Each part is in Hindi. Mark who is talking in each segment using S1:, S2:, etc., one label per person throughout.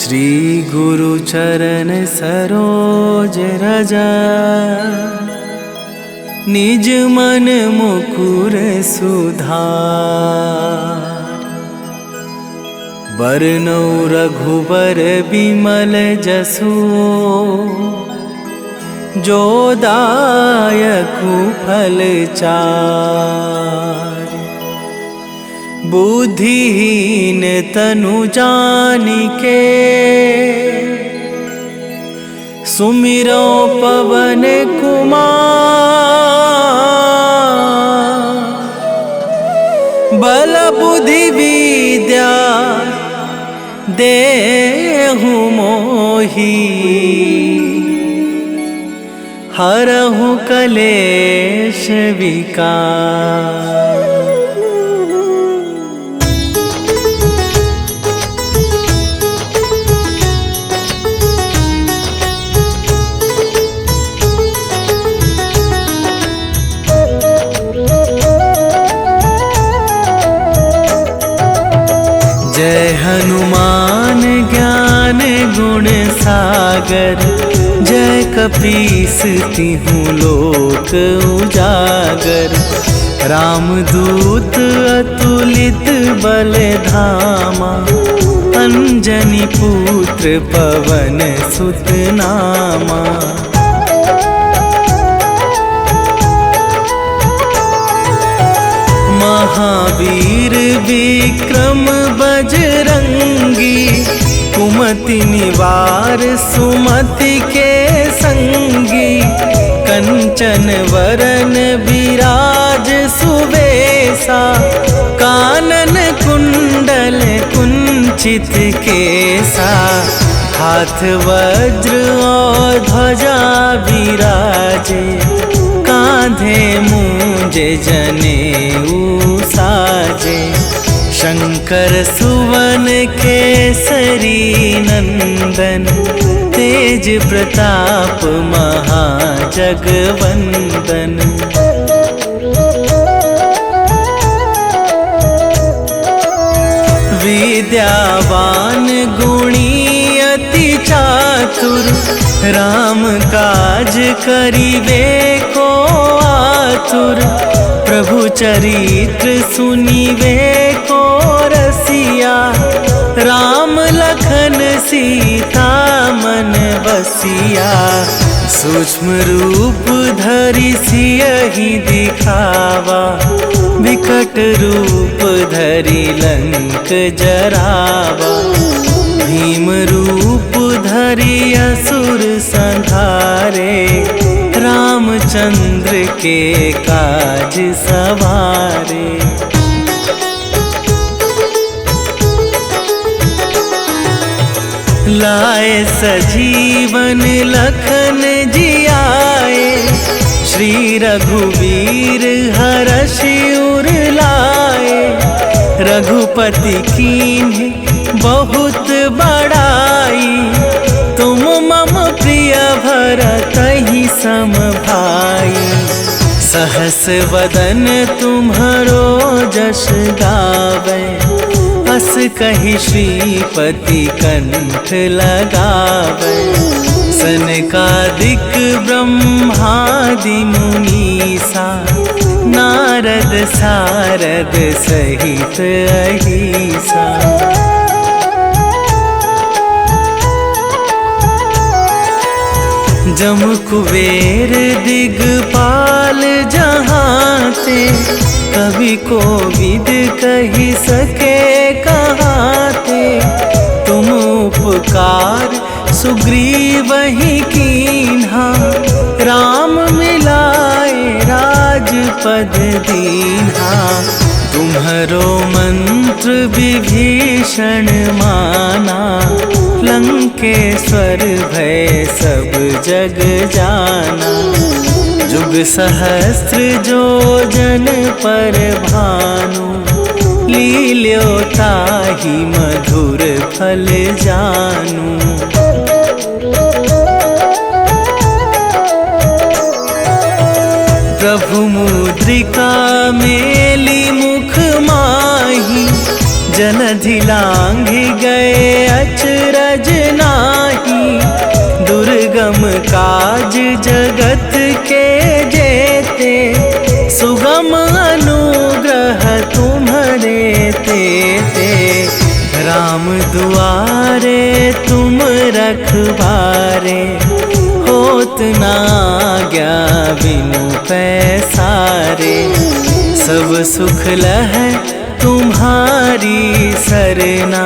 S1: श्री गुरु चरण सरोज रज, निज मन मुकुर सुधार। बरनौ रघुबर बिमल जसु, जो दायकु फल चार। बुद्धिहीन तनु जानिके, सुमिरो पवन कुमार। बल बुद्धि विद्या देहु मोहि, हरहु कलेश विकार। जय हनुमान ज्ञान गुण सागर, जय कपीस तिहुँ लोक उजागर। रामदूत अतुलित बल धामा, अंजनी पुत्र पवन सुत नामा। महावीर विक्रम बजरंगी, कुमति निवार सुमति के संगी। कंचन वरन विराज सुबेसा, कानन कुंडल कुंचित केसा। हाथ वज्र और ध्वजा विराजे, कांधे मूंज जनेऊ साजे। शंकर सुवन केसरी नंदन, तेज प्रताप महाजगवंदन। विद्यावान गुणी अति चातुर, राम काज करिबे को आतुर। प्रभु चरित्र सुनिबे को रसिया, राम लखन सीता मन बसिया। सूक्ष्म रूप धरि सियहि दिखावा, विकट रूप धरि लंक जरावा। भीम रूप धरि असुर संहारे, रामचंद्र के काज सवारे। लाए सजीवन लखन जियाए, श्री रघुवीर हरषि उर लाए। रघुपति कीन्हि बहुत बड़ाई, तुम मम प्रिय भरतहि सम भाई। सहस वदन तुम्हरो जस गावै, अस कहि श्रीपति कंठ लगावै। सनकादिक ब्रह्मादि मुनीसा, नारद सारद सहित अहिसा। जम कुबेर दिगपाल जहाते, कवि कोविद कहि सके कहाते। तुम उपकार सुग्रीवहि कीन्हा, राम मिलाए राजपद दीन्हा। तुम्हरो मंत्र विभीषण माना, लंकेश्वर भय सब जग जाना। जुग सहस्त्र जो जन पर भानु, लील्यो ताहि मधुर फल जानू। प्रभु मुद्रिका मेली मुख माही, जलधि लांघि गए अचरज दुर्गम काज जगत के जेते, सुगम अनुग्रह तुम्हारे तेते। राम दुआरे तुम रखवारे, होत ना आज्ञा बिनु पैसारे। सब सुख लहै तुम्हारी सरना,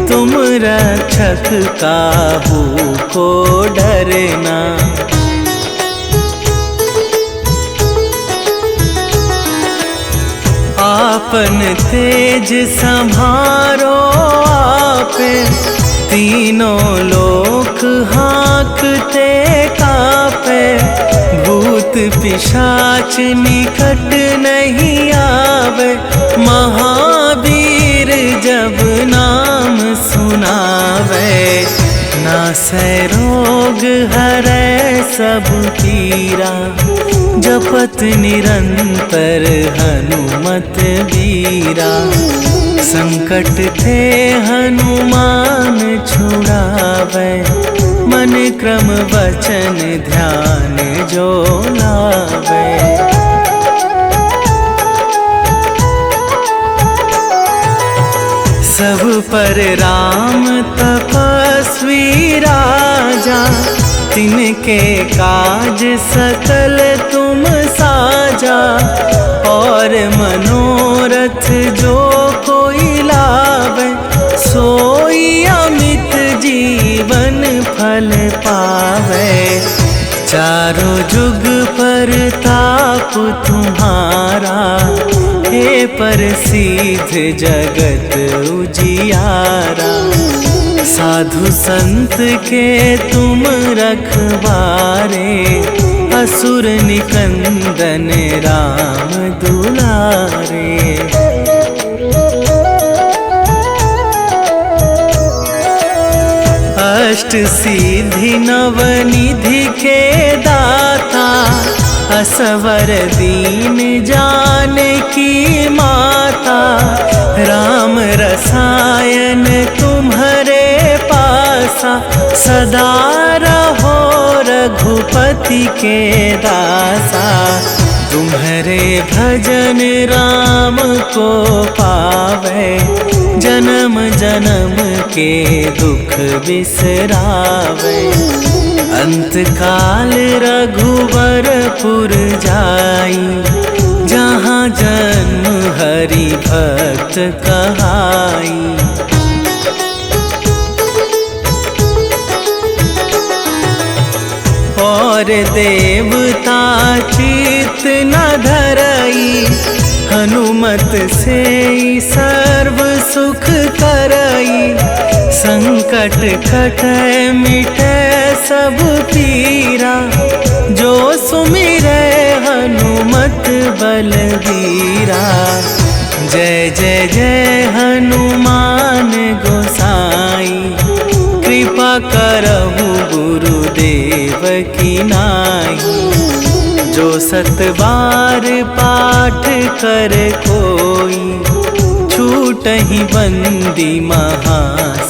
S1: तुम रक्षक काहू को डरना। आपन तेज संभारो आपे, तीनों लोक हाँकते कापे। भूत पिशाच निकट नहीं आवे, महावीर जब नाम सुनावे। नासै रोग हरै सब पीरा, जपत निरंतर हनुमत बीरा। संकट ते हनुमान छुड़ावे, मन क्रम वचन ध्यान जो लावे। सब पर राम तपस्वी राजा, तिनके काज सकल तुम साजा। और मनोरथ जो कोई लावे, सोई अमित जीवन फल पावे। चारों जुग पर ताप तुम्हारा, हे प्रसिद्ध जगत उजियारा। साधु संत के तुम रखवारे, असुर निकंदन राम दुलारे। अष्ट सिद्धि नवनिधि के दाता, असवर दीन जानकी माता। राम रसायन तुम्हारे पासा, सदा रहो रघुपति के दासा। तुम्हारे भजन राम को पावे, जन्म जन्म के दुख बिसरावे। अंत काल रघुवरपुर जाई, जहाँ जन्म हरि भक्त कहाई। और देवता चित न धरई, हनुमत से सर्व सुख करई। संकट कटै मिटै सब पीरा, जो सुमिरै हनुमत बलबीरा। जय जय जय हनुमान गोसाई, कृपा करहु गुरुदेव की नाई। जो सत बार पाठ कर कोई, छूटहि बंदी महा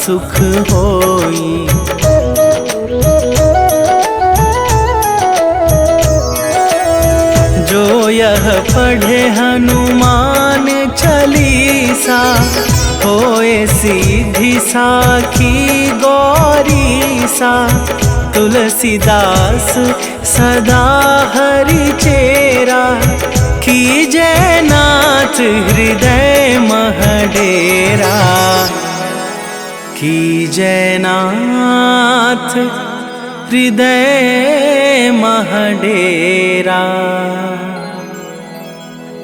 S1: सुख होई। जो यह पढ़े हनुमान चालीसा, होए सीधी साखी गौरीसा। तुलसीदास सदा हरि चेरा, कीजय नाथ हृदय मह डेरा। कीजय नाथ हृदय मह डेरा।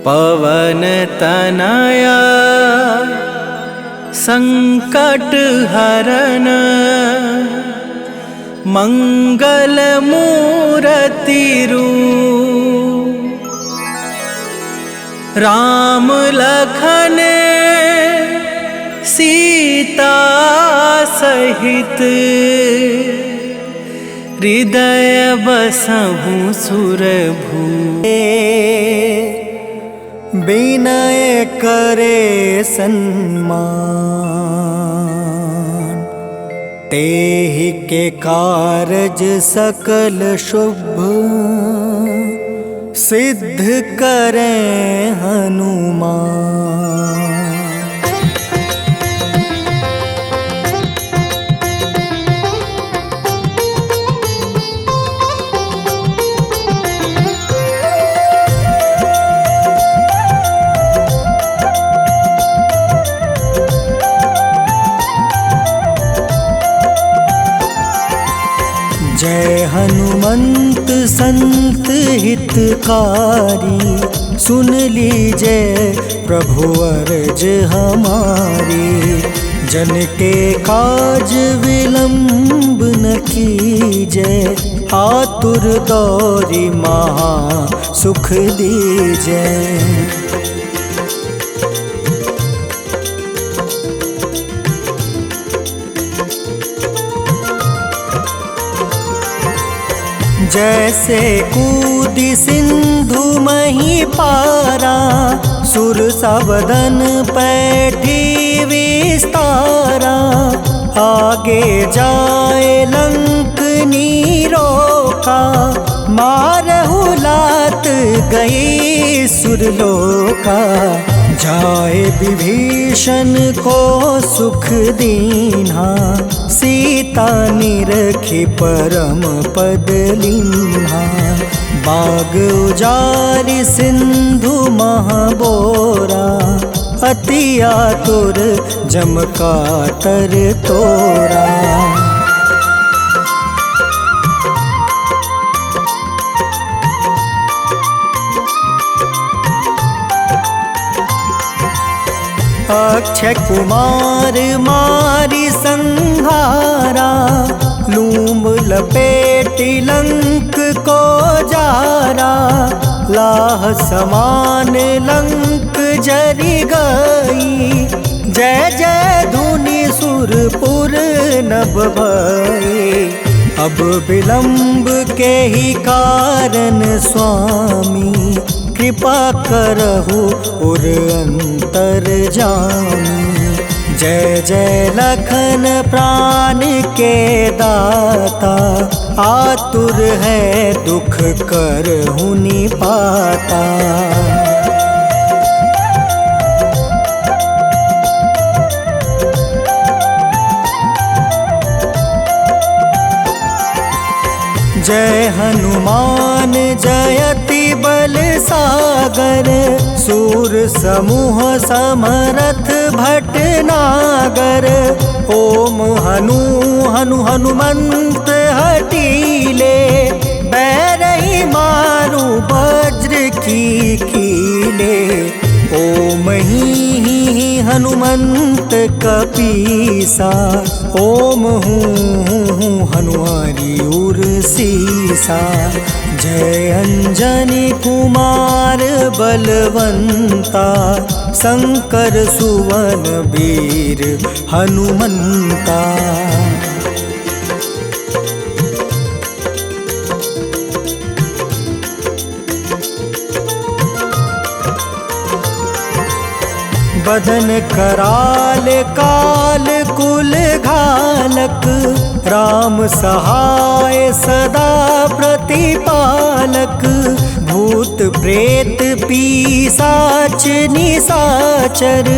S1: पवन तनया संकट हरन, मंगल मूरति रूप। राम लखन सीता सहित, हृदय बसहु सुरभूपे।
S2: विनय करे सन्मान, तेहि के कारज सकल शुभ सिद्ध करें हनुमान। जय हनुमंत संत हितकारी, सुन लीजिए प्रभु अर्ज हमारी। जन के काज विलंब न कीजय, आतुर दौरी महा सुख दीजय। जैसे कूदी सिंधु मही पारा, सुरसा बदन पैठी विस्तारा। आगे जाए लंक नीरोका, मारहु लात गई सुरलोका। जाए विभीषण को सुख दीन्हा, सीता निरखी परम पद लीन्हा। बाग उजारि सिंधु महाबोरा, अति आतुर जम कातर तोरा। अक्षय कुमार मारी संहारा, लूम लपेटी लंक को जारा। लाह समान लंक जरि गई, जय जय धुनि सुरपुर नभ भई। अब विलंब के ही कारण स्वामी, कृपा करहु उर अंतर जामी। जय जय लखन प्राण के दाता, आतुर है दुख करहु निपाता। जय हनुमान जयति बल सागर, सूर समूह समरथ भटनागर। ओम हनु हनु हनुमंत हटीले, बैरही मारू वज्र की कीले। ओम ही हनुमंत कपीसा, ओम हूँ हनुमारी उर सीसा। जय अंजनी कुमार बलवंता, शंकर सुवन वीर हनुमंता। बदन कराल काल कुल घालक, राम सहाय सदा प्रतिपालक। भूत प्रेत पिशाच निशाचर,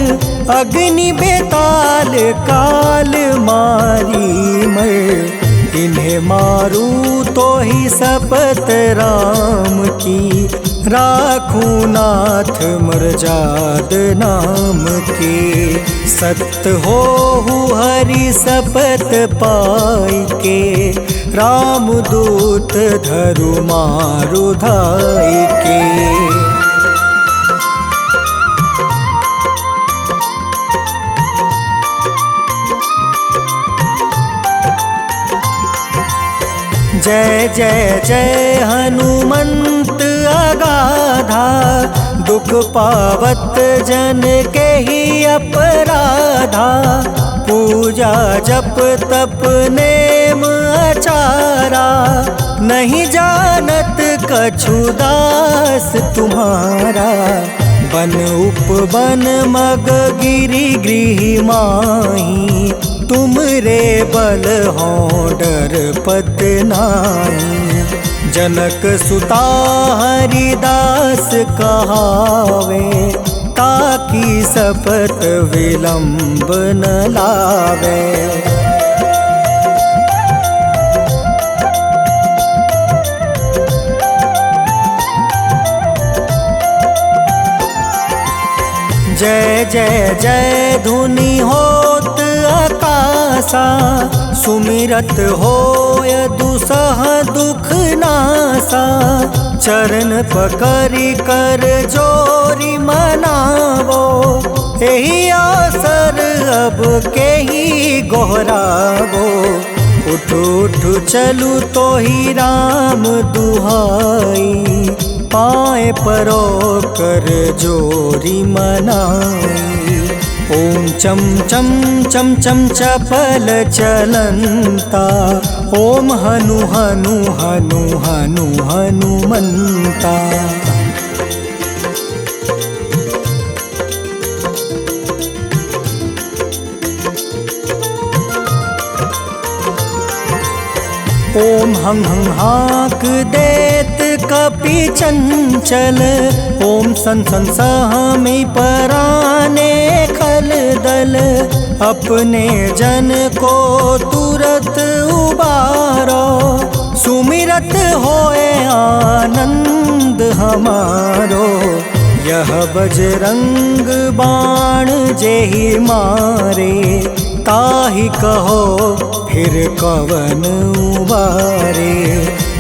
S2: अग्नि बेताल काल मारी मर। इन्हें मारू तो ही शपथ राम की, राखूं नाथ मर्जाद नाम के। सत्य हो हरि शपथ पाई के, राम दूत धरु मारु धाई के। जय जय जय हनुमंत अगाधा, दुख पावत जन के ही अपराधा। पूजा जप तप नेम आचारा, नहीं जानत कछु दास तुम्हारा। बन उपवन मग गिरि गृह माही, तुम रे बल हो डर पत नाई। जनक सुता हरिदास कहावे, ताकि सपत विलंब न लावे। जय जय जय धुनि होत आकाशा, सुमिरत होय दुसह दुख नासा। चरण पकड़ि कर जोरी मनावो, एही आसर अब केही गोहरावो। उठ उठ चलू तो ही राम दुहाई, पाए परो कर जोरी मनाई। ओम चम चम चम चम चपल चलंता, ओम हनु हनु हनु हनु हनुमंता। ओम हं हं हाक देत कपि चंचल, ओम सन सन सहमी पराने खल दल। अपने जन को तुरत उबारो, सुमिरत होए आनंद हमारो। यह बजरंग बाण जेहि मारे, ताहि कहो फिर कवन उबारे।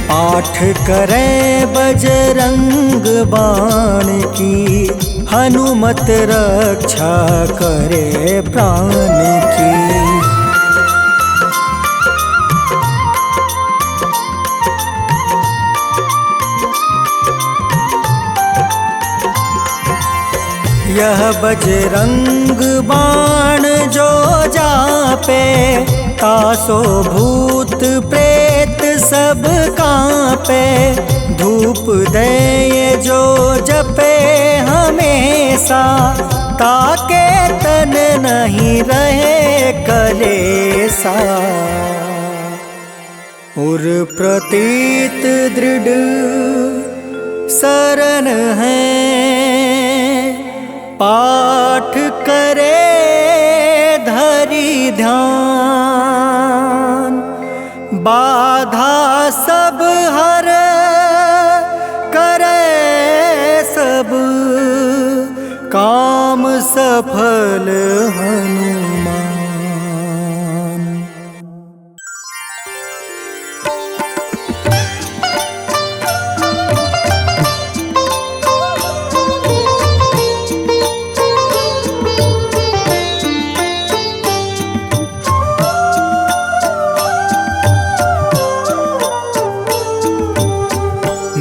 S2: पाठ करें बजरंग बाण की, हनुमत रक्षा करे प्राण की। यह बजरंग बाण जो जापे, तासो भूत प्रेत सब कांपे। धूप दे जो जपे हमेशा, ताके तन नहीं रहे कलेसा। उर प्रतीत दृढ़ शरण है, पाठ करे धरि ध्यान। बाधा सब हर करे सब, काम सफल हनुमान।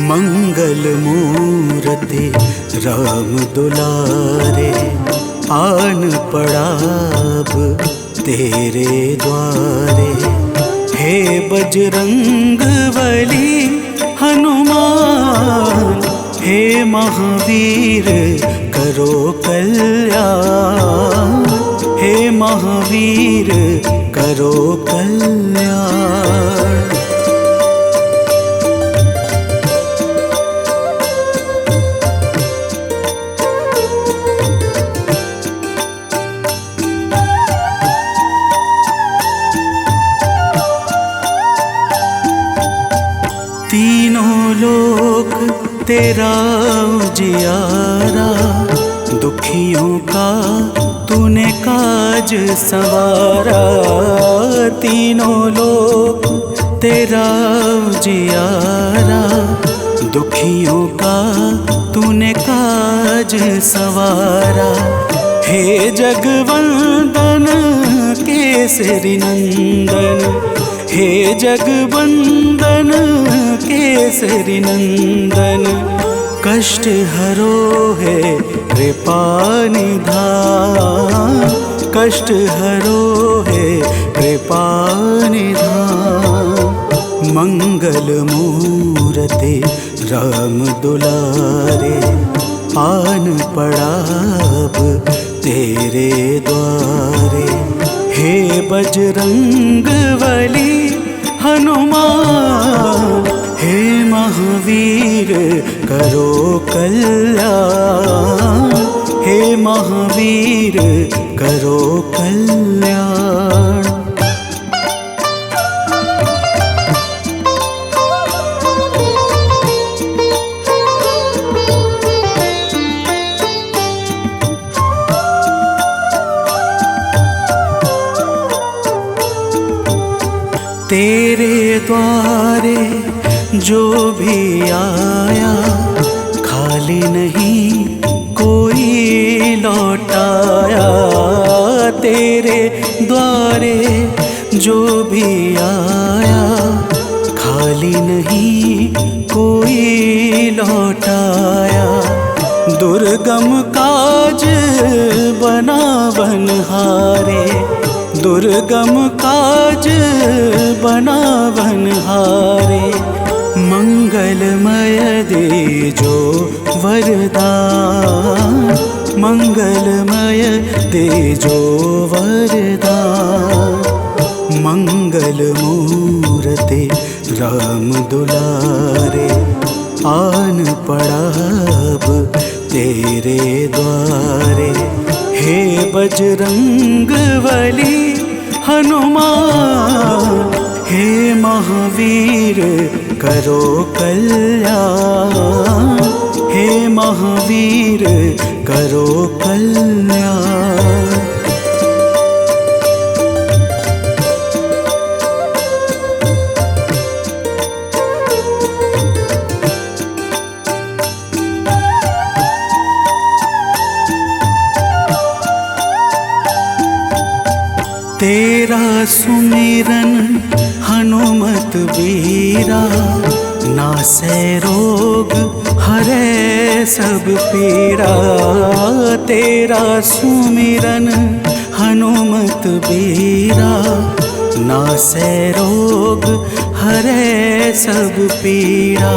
S1: मंगल मूर्ति राम दुलारे, आन पड़ा अब तेरे द्वारे। हे बजरंग बली हनुमान, हे महावीर करो कल्याण। हे महावीर करो कल्याण। तीनों लोक तेरा उजियारा, दुखियों का तूने काज संवारा। तीनों लोक तेरा उजियारा, दुखियों का तूने काज संवारा। हे जगवंदन केसरी नंदन, हे जगवंदन केसरी नंदन। कष्ट हरो है कृपा निधान, कष्ट हरो है कृपा निधान। मंगल मूर्ति राम दुलारे, आन पड़ा अब तेरे द्वारे। हे बजरंग बली हनुमान, हे महावीर करो कल्याण, हे महावीर करो कल्याण। तेरे द्वारे जो भी आया, खाली नहीं कोई लौटाया। तेरे द्वारे जो भी आया, खाली नहीं कोई लौटाया। दुर्गम काज बना बनहारे, दुर्गम काज बना बनहारे। मंगलमय दे जो वरदान, मंगलमय दे जो वरदान। मंगल मूर्ति राम दुलारे, आन पड़ा अब तेरे द्वारे। हे बजरंग बली हनुमान, हे महावीर करो कल्याण, हे महावीर करो कल्याण। तेरा सुमिरन हनुमत बीरा, नासै रोग हरै सब पीड़ा। तेरा सुमिरन हनुमत बीरा, नासै रोग हरै सब पीड़ा।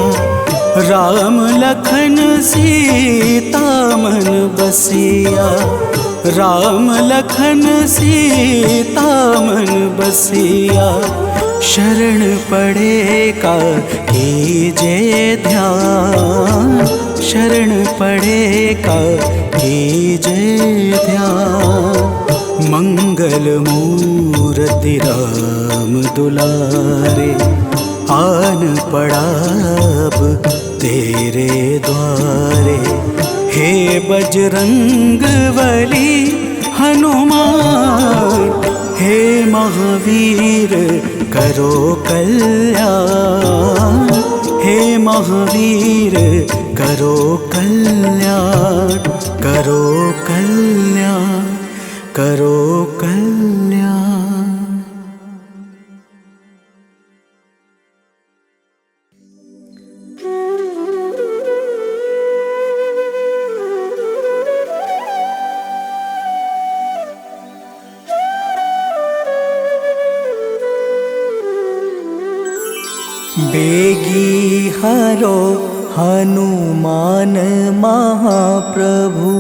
S1: राम लखन सीता मन बसिया, राम लखन सीता मन बसिया। शरण पड़े का कीजे ध्यान, शरण पड़े का कीजे ध्यान। मंगल मूर्ति राम दुलारे, आन पड़ा अब तेरे द्वारे। हे बजरंग बली हनुमान, हे महावीर करो कल्याण, हे महावीर करो कल्याण। करो कल्याण, करो कल्याण।
S2: बेगी हरो हनुमान महाप्रभु,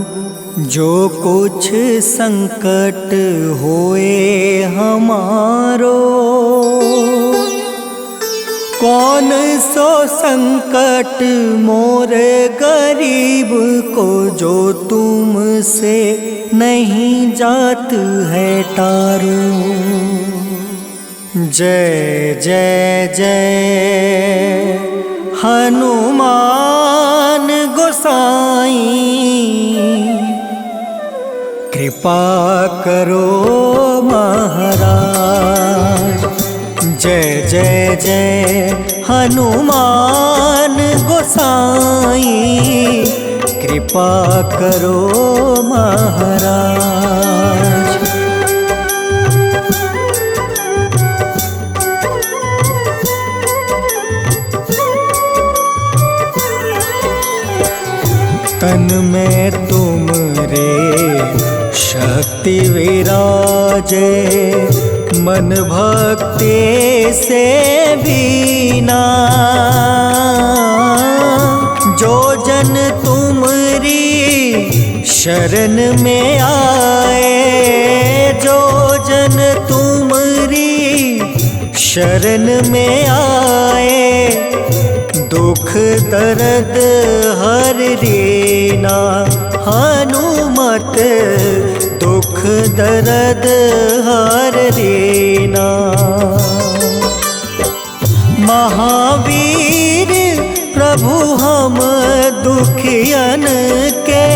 S2: जो कुछ संकट होए हमारो। कौन सो संकट मोरे गरीब को, जो तुमसे नहीं जात है टारो। जय जय जय हनुमान गोसाई, कृपा करो महाराज। जय जय जय हनुमान गोसाई, कृपा करो महाराज। तन में तुमरे शक्ति विराजे, मन भक्ति से बीना। जो जन तुमरी शरण में आए, जो जन तुम शरण में आए, दुख दर्द हर लेना। हनुमत दुख दर्द हर लेना। महावीर प्रभु हम दुखियन के,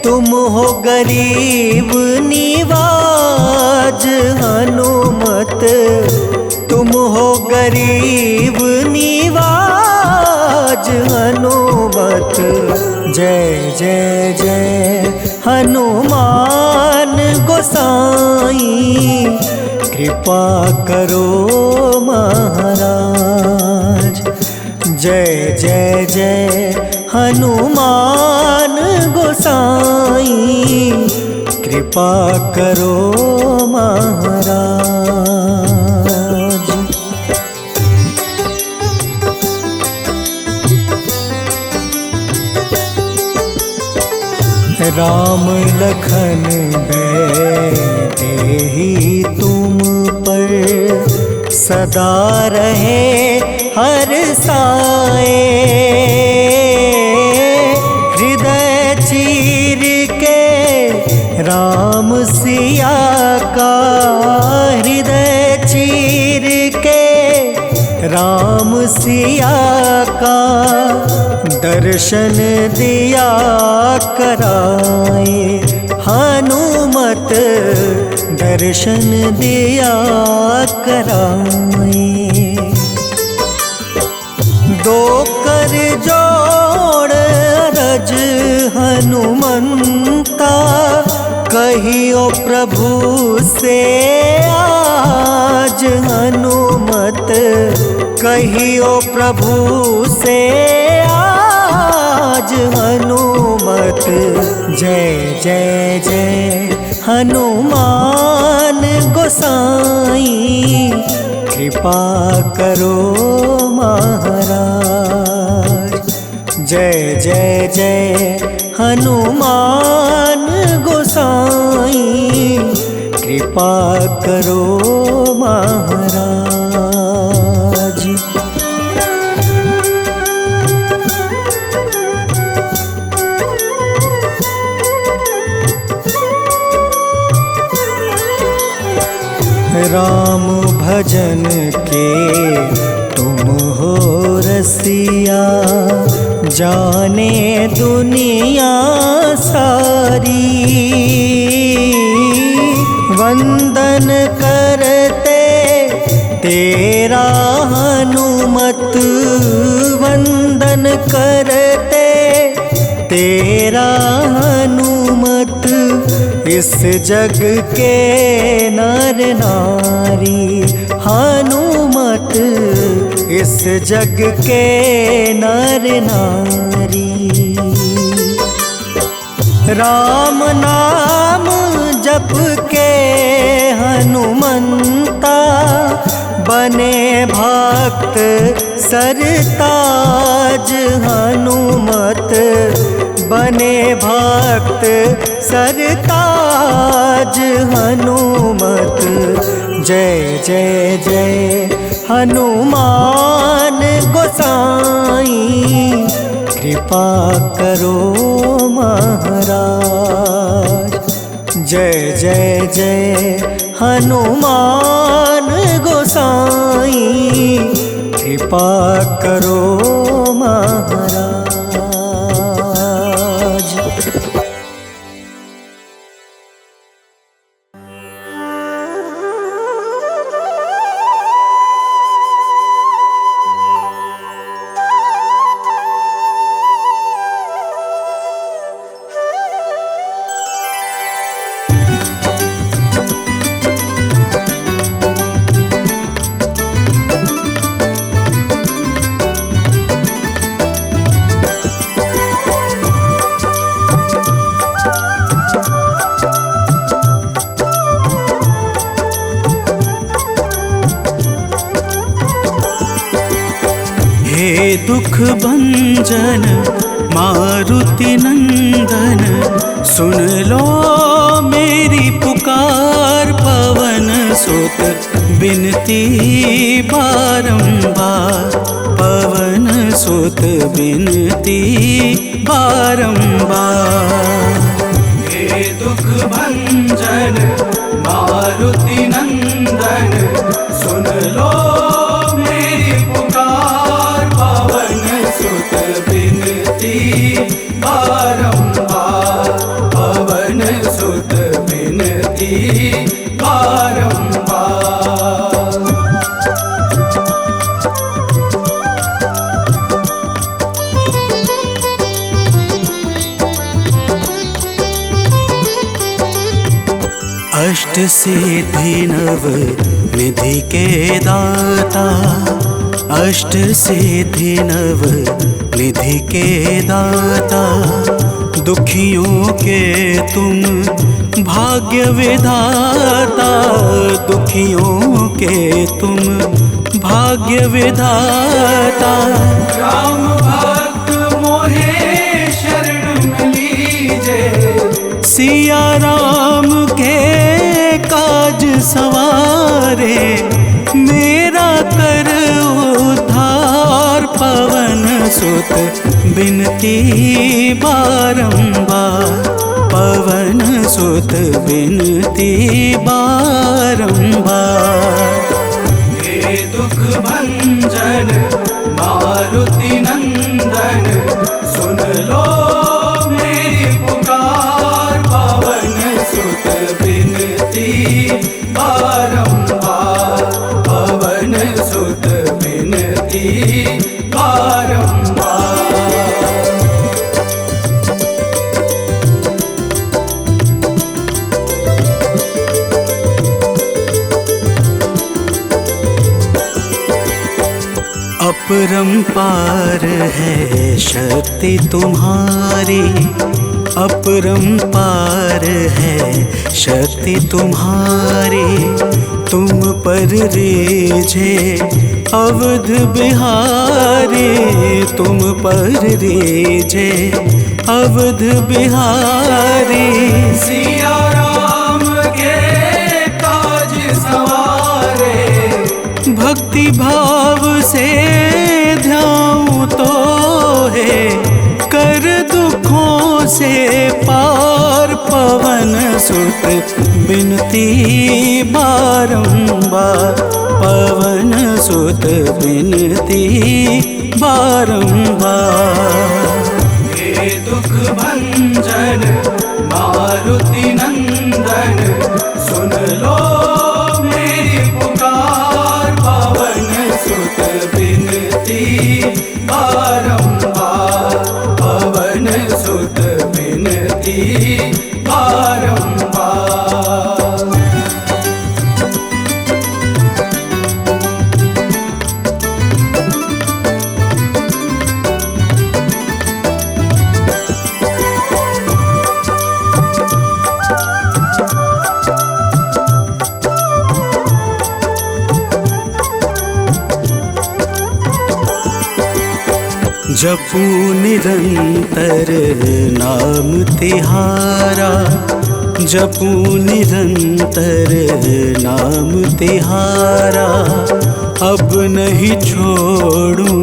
S2: तुम हो गरीब निवाज। हनुमत तुम हो गरीब निवाज। हनुमत जय जय जय हनुमान गोसाई, कृपा करो महाराज। जय जय जय हनुमान गोसाई, कृपा करो महाराज। राम लखन देहि तुम पर, सदा रहे हर साए। हृदय चीर के राम सिया का, हृदय चीर के राम सिया का, दर्शन दिया कराए। हनुमत दर्शन दिया कराए। दो कर जोड़ अरज हनुमंता, कहियो प्रभु से आज। हनुमत कहियो प्रभु से आज। हनुमत जय जय जय हनुमान गोसाई, कृपा करो महाराज। जय जय जय हनुमान गोसाई, कृपा करो महाराज। राम भजन के तुम हो रसिया, जाने दुनिया सारी। वंदन करते तेरा हनुमत, वंदन करते तेरा हनुमत। इस जग के नर नारी, हनुमत इस जग के नर नारी। राम नाम जप के हनुमंता, बने भक्त सरताज। हनुमत बने भक्त सरताज। हनुमत जय जय जय हनुमान गोसाई, कृपा करो महाराज। जय जय जय हनुमान गोसाई, कृपा करो महाराज।
S1: दुख भंजन मारुति नंदन, सुन लो मेरी पुकार। पवन सुत बिनती बारंबार, पवन सुत बिनती बारंबार। हे दुख भंजन मारुति नंदन, सुन लो मेरी पुकार, पवन सुत बिनती बारंबार, पवन सुत बिनती बारंबार। अष्ट सिद्धि नव निधि के दाता, अष्ट सिद्धि नव निधि के दाता, दुखियों के तुम भाग्य विधाता, दुखियों के तुम भाग्य विधाता। राम भक्त मोहे शरण में लीजे, सिया राम के काज सवारे, मेरा कर उद्धार, पवन सुत बिनती बारंबार, पवन सुत बिनती बारंबार। हे दुख भंजन मारुति नंदन, सुन लो मेरी पुकार, पवन सुत बिनती बारंबार, पवन सुत बिनती बारंबार। अपरंपार है शक्ति तुम्हारी, अपरंपार है शक्ति तुम्हारी, तुम पर रीझे अवध बिहारी, तुम पर रीझे अवध बिहारी। सिया राम के काज सवारे, भक्ति भाव से ध्याऊं तो है, कर दुखों से पार, पवन सुत बिनती बारंबार, पवन सुत बिनती बारंबार। हे दुख भंजन मारुति नंदन, सुन लो मेरी पुकार, पवन सुत बिनती बारंबार, पवन सुत बिनती बारंबार। जपू निरंतर नाम तिहारा, जपू निरंतर नाम तिहारा, अब नहीं छोड़ूं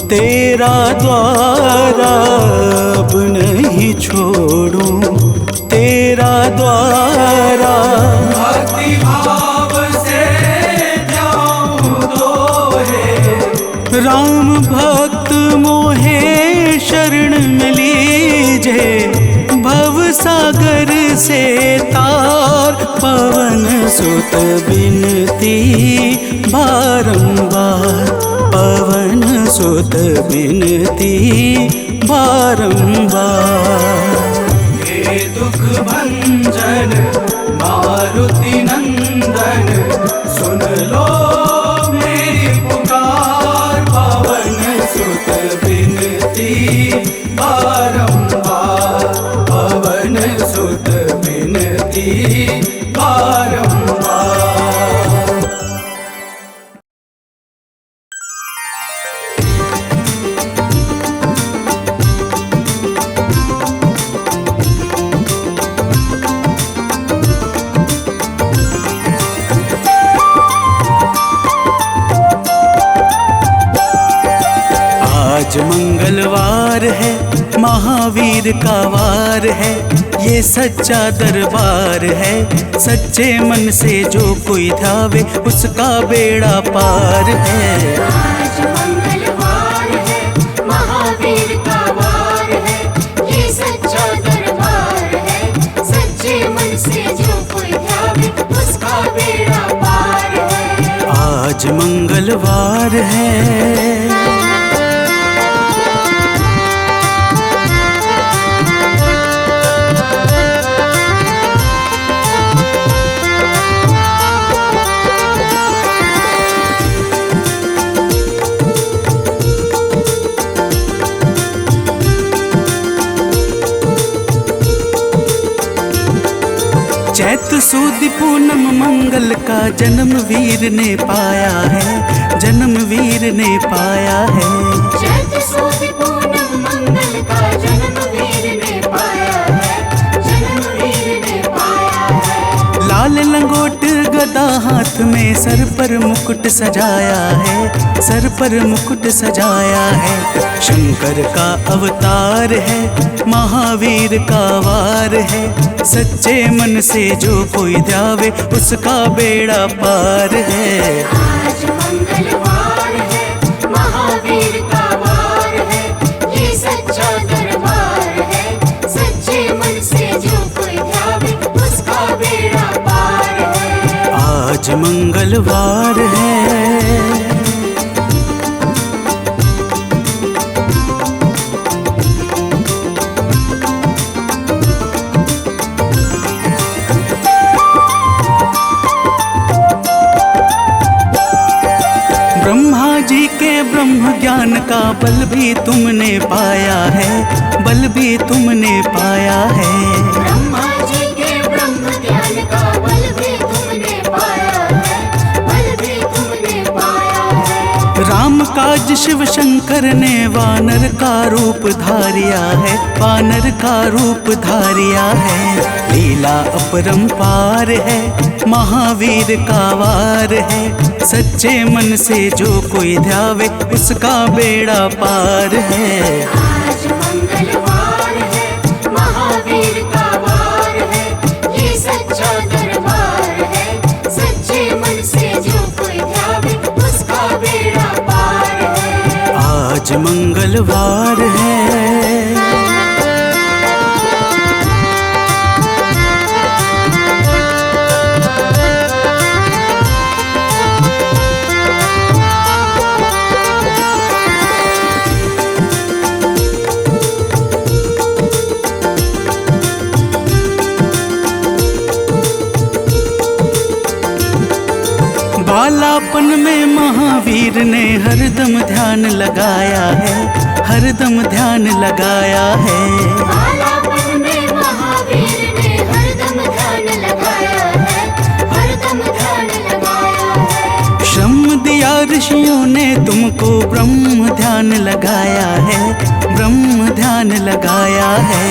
S1: तेरा द्वारा, अब नहीं छोड़ूं तेरा द्वारा। भक्ति भाव से ध्याऊं तो है, राम भक्त मोहे शरण में लीजे, भव सागर से तार, पवन सुत बिनती बारंबार, पवन सुत बिनती बारंबार। हे दुख भंजन मारुति नंदन, सुन लो मेरी पुकार, पवन सुत बिनती बारंबार, पवन सुत बिनती बारंबार। आज मंगलवार है, महावीर का वार है, ये सच्चा दरबार है। सच्चे मन से जो कोई ध्यावे उसका बेड़ा पार है।
S3: आज मंगलवार है, महावीर का वार है, ये सच्चा दरबार है। सच्चे मन से जो कोई ध्यावे उसका बेड़ा पार है।
S1: आज मंगलवार है। चैत सुद पूनम मंगल का जन्म वीर ने पाया है, जन्म वीर ने पाया है।
S3: चैत सुद पूनम मंगल का जन्म वीर ने पाया है, जन्म वीर ने पाया है।
S1: लाल लंगोट गदा हाथ में, सर पर मुकुट सजाया है, सर पर मुकुट सजाया है। शंकर का अवतार है, महावीर का वार है। सच्चे मन से जो कोई ध्यावे उसका बेड़ा पार है।
S3: आज मंगलवार है, महावीर का वार है, ये सच्चा दरबार है। सच्चे मन से जो कोई ध्यावे उसका बेड़ा पार है।
S1: आज मंगलवार है। ब्रह्मा जी के ब्रह्म ज्ञान का बल भी तुमने पाया है, बल भी तुमने पाया है।
S3: ब्रह्मा जी के ब्रह्म ज्ञान का बल भी तुमने पाया है, बल भी तुमने पाया है।
S1: राम काज शिव शंकर ने वानर का रूप धारिया है, वानर का रूप धारिया है। लीला अपरंपार है, महावीर का वार है। सच्चे मन से जो कोई ध्यावे उसका बेड़ा पार है।
S3: आज मंगलवार है, महावीर का वार है, ये सच्चा दरबार है। सच्चे मन से जो कोई ध्यावे उसका बेड़ा पार है।
S1: आज मंगलवार है। बालापन में महावीर ने हरदम ध्यान लगाया है, हरदम ध्यान लगाया है।
S3: बालापन में महावीर ने हरदम ध्यान लगाया है, हरदम ध्यान लगाया है।
S1: श्रम दिया ऋषियों ने तुमको, ब्रह्म ध्यान लगाया है, ब्रह्म ध्यान लगाया है।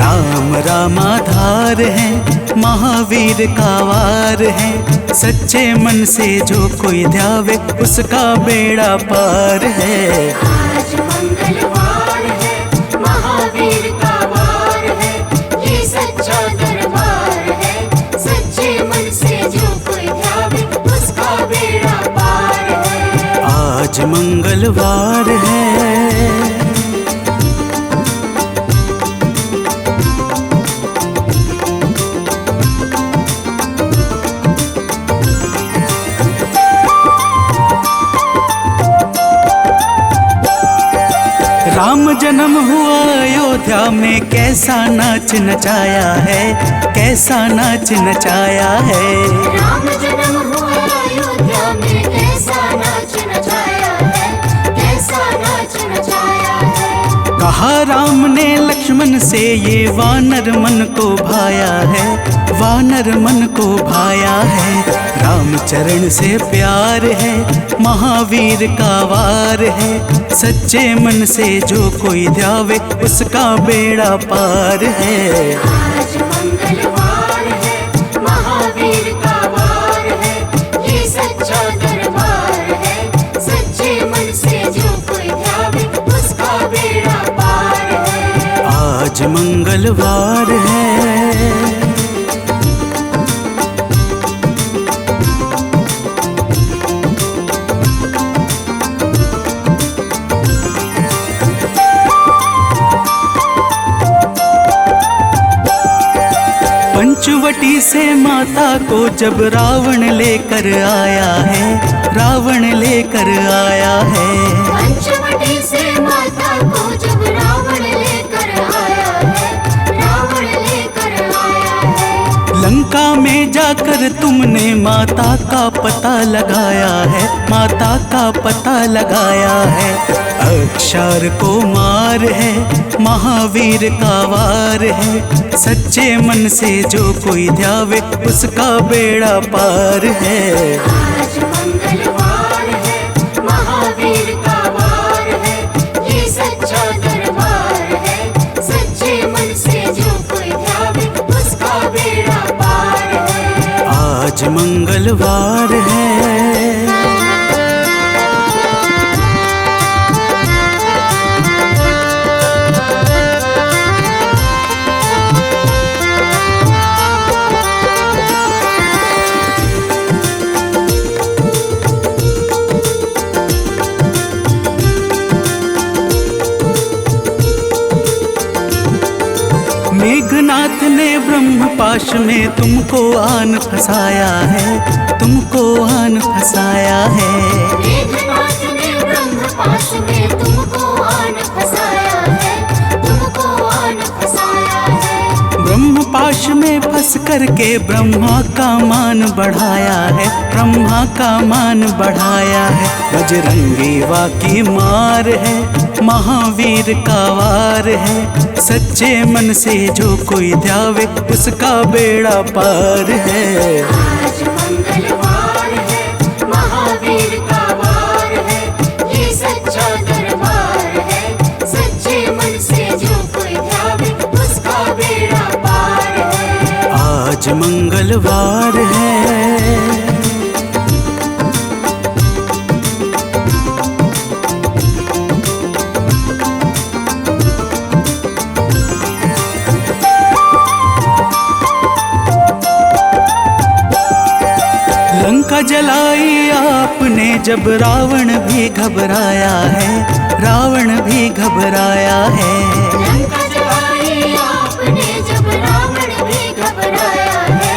S1: राम रामाधार है, महावीर का वार है। सच्चे मन से जो कोई ध्यावे उसका बेड़ा पार है।
S3: आज मंगलवार है, महावीर का वार है, ये सच्चा दरबार है। सच्चे मन से जो कोई ध्यावे उसका बेड़ा पार है।
S1: आज मंगलवार है। राम जन्म हुआ अयोध्या में, कैसा नाच नचाया है, कैसा नाच नचाया है।
S3: राम जन्म हुआ अयोध्या में, कैसा नाच नचाया है, कैसा नाच नचाया है।
S1: कहा राम ने लक्ष्मण से, ये वानर मन को भाया है, वानर मन को भाया है। राम चरण से प्यार है, महावीर का वार है। सच्चे मन से जो कोई ध्यावे उसका बेड़ा पार है।
S3: आज मंगलवार है, महावीर का वार है, ये सच्चा दरबार है। सच्चे मन से जो कोई ध्यावे उसका
S1: मंगलवार है। पंचवटी से माता को जब रावण लेकर आया है, रावण लेकर आया है।
S3: पंचवटी से माता को जब रावण लेकर आया है, रावण लेकर आया है।
S1: लंका में जाकर तुमने माता का पता लगाया है, माता का पता लगाया है। अक्षर को मार है, महावीर का वार है। सच्चे मन से जो कोई ध्यावे उसका बेड़ा पार है।
S3: आज मंगलवार है, महावीर का वार है, ये सच्चा दरबार है। सच्चे मन से जो कोई ध्यावे उसका बेड़ा पार है।
S1: आज मंगलवार है। मेघनाथ ने ब्रह्मपाश में तुमको आन फंसाया है, तुमको आन फंसाया है।
S3: मेघनाथ ने ब्रह्मपाश में तुमको आन फंसाया है, तुमको आन फंसाया है।
S1: ब्रह्मपाश में फंस करके ब्रह्मा का मान बढ़ाया है, ब्रह्मा का मान बढ़ाया है। बजरंगी वाकी मार है, महावीर का वार है। सच्चे मन से जो कोई ध्यावे उसका बेड़ा पार है।
S3: आज मंगलवार है, महावीर का वार है, ये सच्चा दरबार है। सच्चे मन से जो कोई ध्यावे उसका बेड़ा पार है।
S1: आज मंगलवार है। लंका जलाई आपने जब रावण भी घबराया है, रावण भी घबराया है।
S3: लंका जलाई आपने जब रावण भी घबराया है,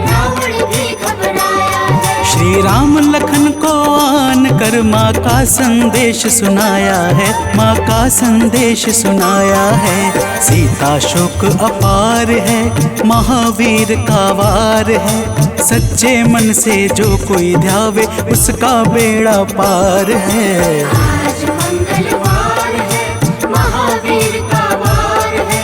S3: रावण भी घबराया है।
S1: श्री राम लखन को आन कर माँ का संदेश सुनाया है, माँ का संदेश सुनाया है। सीता शोक अपार है, महावीर का वार है। सच्चे मन से जो कोई ध्यावे उसका बेड़ा पार है।
S3: आज मंगलवार है, महावीर का वार है,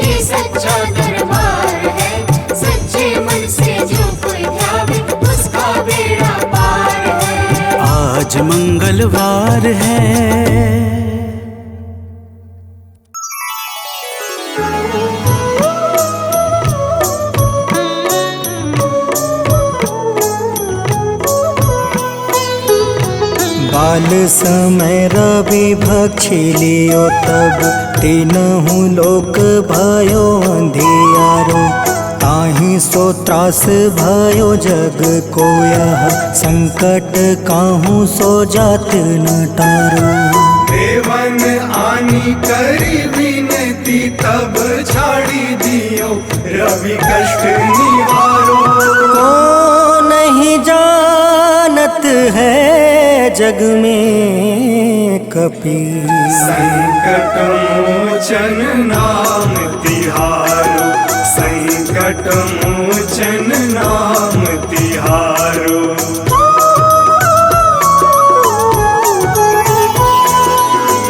S3: ये सच्चा दरबार है। सच्चे मन से जो कोई ध्यावे उसका बेड़ा पार है।
S1: आज मंगलवार है।
S2: बाल समय रवि भक्षी लियो तब तीनहु लोक भयो अंधियारो। ताहि सो त्रास भयो जग को यह संकट काहू सो जात न टारो।
S4: देवन आनी करी विनती तब छाड़ी दियो रवि कष्ट निवारो।
S2: को नहीं जानत है जग में कपि,
S4: संकट मोचन नाम तिहारो, संकट मोचन नाम तिहारो।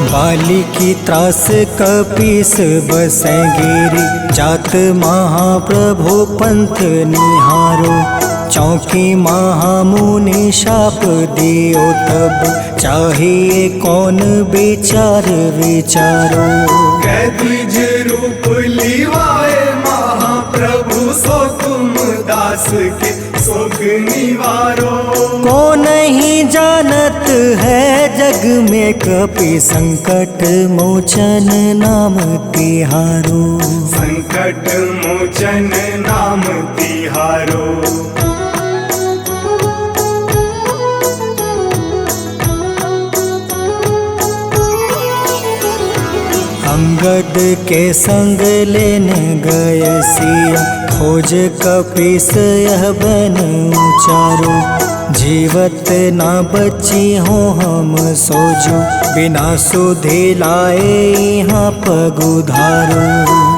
S2: बाली की त्रास कपीस बसै गिरी, जात महाप्रभु पंथ निहारो। चौकी महामुनि शाप दियो तब, चाहिए कौन विचार विचारो।
S4: कैदिज रूप लिवाए महाप्रभु सो तुम दास के, सुख निवारो।
S2: को नहीं जानत है जग में कपि संकट मोचन नाम तिहारो।
S4: संकट मोचन नाम तिहारो।
S2: अंगद के संग लेने गए सिया, खोज कपीस यह बन उचारो। जीवत ना बची हो हम सोजो, बिना सुधि लाए यहाँ पग उधारो।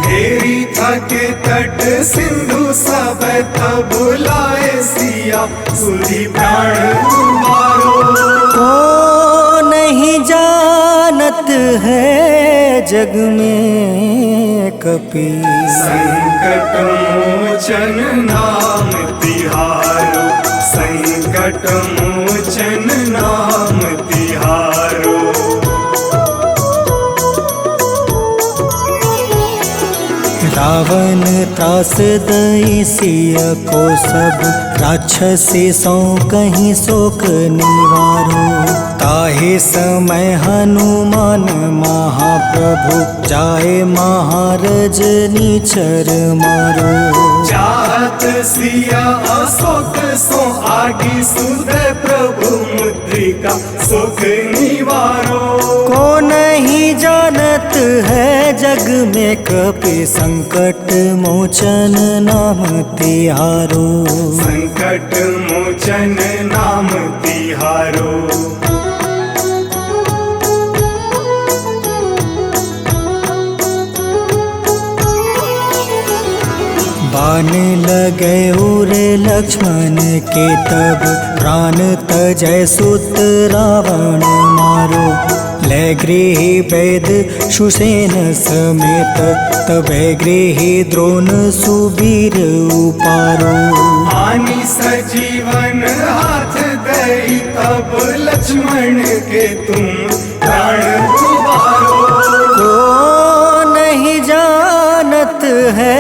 S4: घेरी थके तट सिंधु सब तब बुलाए सिया, सुधि प्राण तुम्हारो।
S2: को नहीं जानत है जग में कपि
S4: संकट मोचन नाम तिहारो। संकट मोचन नाम तिहारो।
S2: रावण त्रास दई सिया को सब, राक्षसी सो कहीं शोक निवारो। ताहि समय हनुमान महाप्रभु, जाए महारज नीचर मारो।
S4: चाहत सिया अशोक सो आगी, सुधे प्रभु मुद्रिका सुख निवारो।
S2: को नहीं जानत है जग में कपि संकट मोचन नाम तिहारो।
S4: संकट मोचन नाम तिहारो।
S2: बाण लगे उरे लक्ष्मण के तब, प्राण तजय सुत रावण मारो। ले गृही वैद सुसेन समेत, तबे गृही द्रोण सुबीर उपारो।
S4: आनी सजीवन हाथ दई, तब लक्ष्मण के तुम प्राण उबारो।
S2: को नहीं जानत है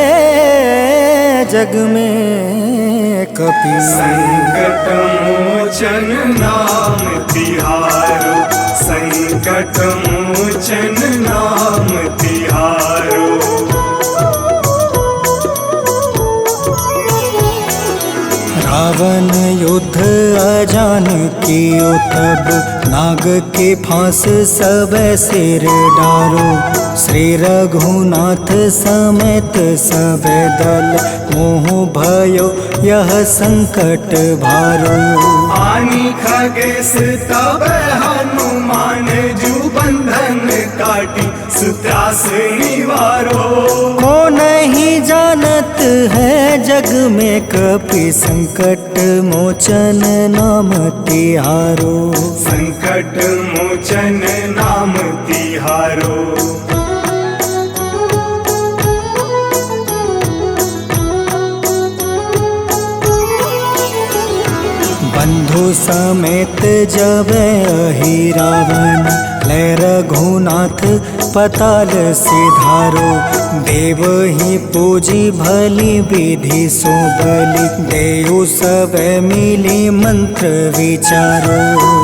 S2: जग में कपि
S4: संकट मोचन नाम तिहारो। संकट मोचन नाम तिहारो।
S2: रावण युद्ध अजान कियो तब, नाग के फांस सब सिर डारो। श्री रघुनाथ समेत सब दल, मोह भयो यह संकट भारो।
S4: आनी खगेश तब हनुमान, जू बंधन काटी सुत्रास निवारो।
S2: को नहीं जानत है जग में कपि संकट मोचन नाम तिहारो।
S4: संकट मोचन नाम तिहारो।
S2: बंधु समेत जब अहि रावण, ले रघुनाथ पताल सिधारो। देव ही पूजी भली विधि सो बलि, देव सब मिली मंत्र विचारो।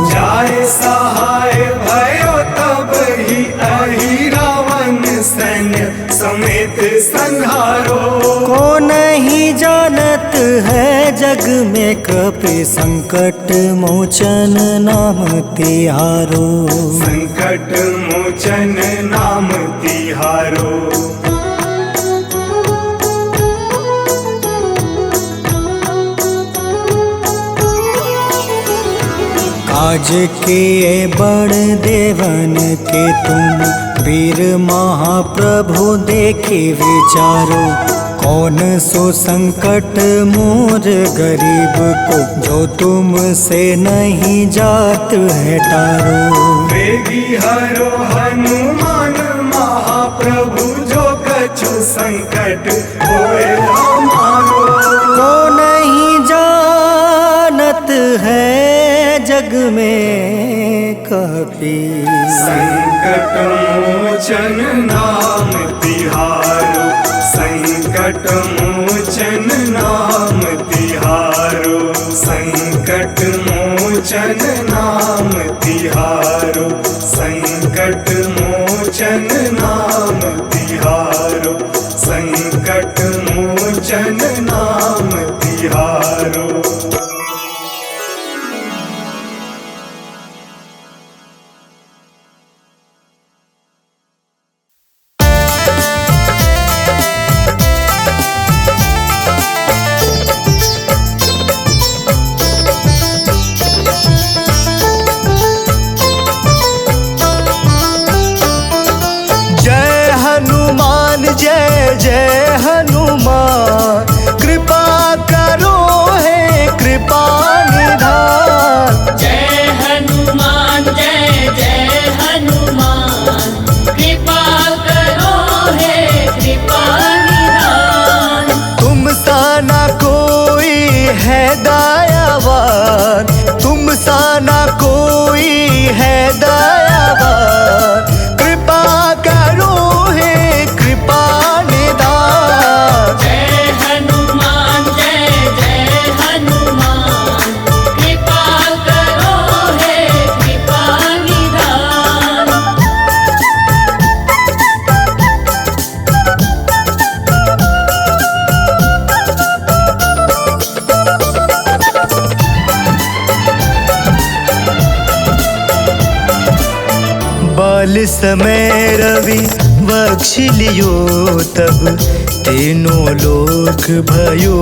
S4: जाए सहाय भयो तब ही अहि रावण, सैन्य समेत संहारो।
S2: को नहीं जानत है जग में कपि संकट मोचन नाम तिहारो।
S4: संकट मोचन नाम तिहारो।
S2: काज किए बड़ देवन के तुम, वीर महाप्रभु देखे विचारो। कौन सो संकट मोर गरीब को, जो तुमसे नहीं जात है टारो।
S4: वेगी हरो हनुमान महाप्रभु, जो कछु संकट होए हमारो।
S2: को नहीं जानत है जग में कपि
S4: संकट मोचन नाम तिहारो। संकट मोचन नाम तिहारो। तिहारो, संकट मोचन नाम तिहारो, संकट मोचन नाम तिहारो, संकट मोचन नाम तिहारो।
S2: जय जय हनुमान, कृपा करो हे कृपा निधान।
S5: जय हनुमान जय जय हनुमान, कृपा करो हे कृपा निधान।
S2: तुम सा ना कोई है दयावान, तुम सा ना कोई है दयावान, कृपा करो हे कृपा निधान।
S5: जय हनुमान जय जय हनुमान, कृपा करो हे कृपा निधान।
S2: बाल समय रवि बख्श लियो तब, तीनों लोक भयो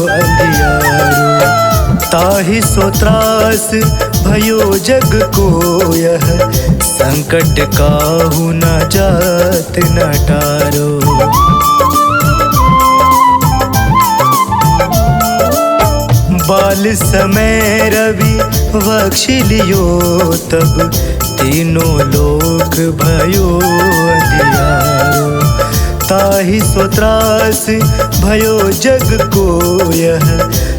S2: अंधियारो। ताहि सो त्रास भयो जग को यह, संकट काहू न जात न टारो। बाल समय रवि बख्श लियो तब, तीनों लोक भयो अंधियारो। ताहि सो त्रास भयो जग को यह,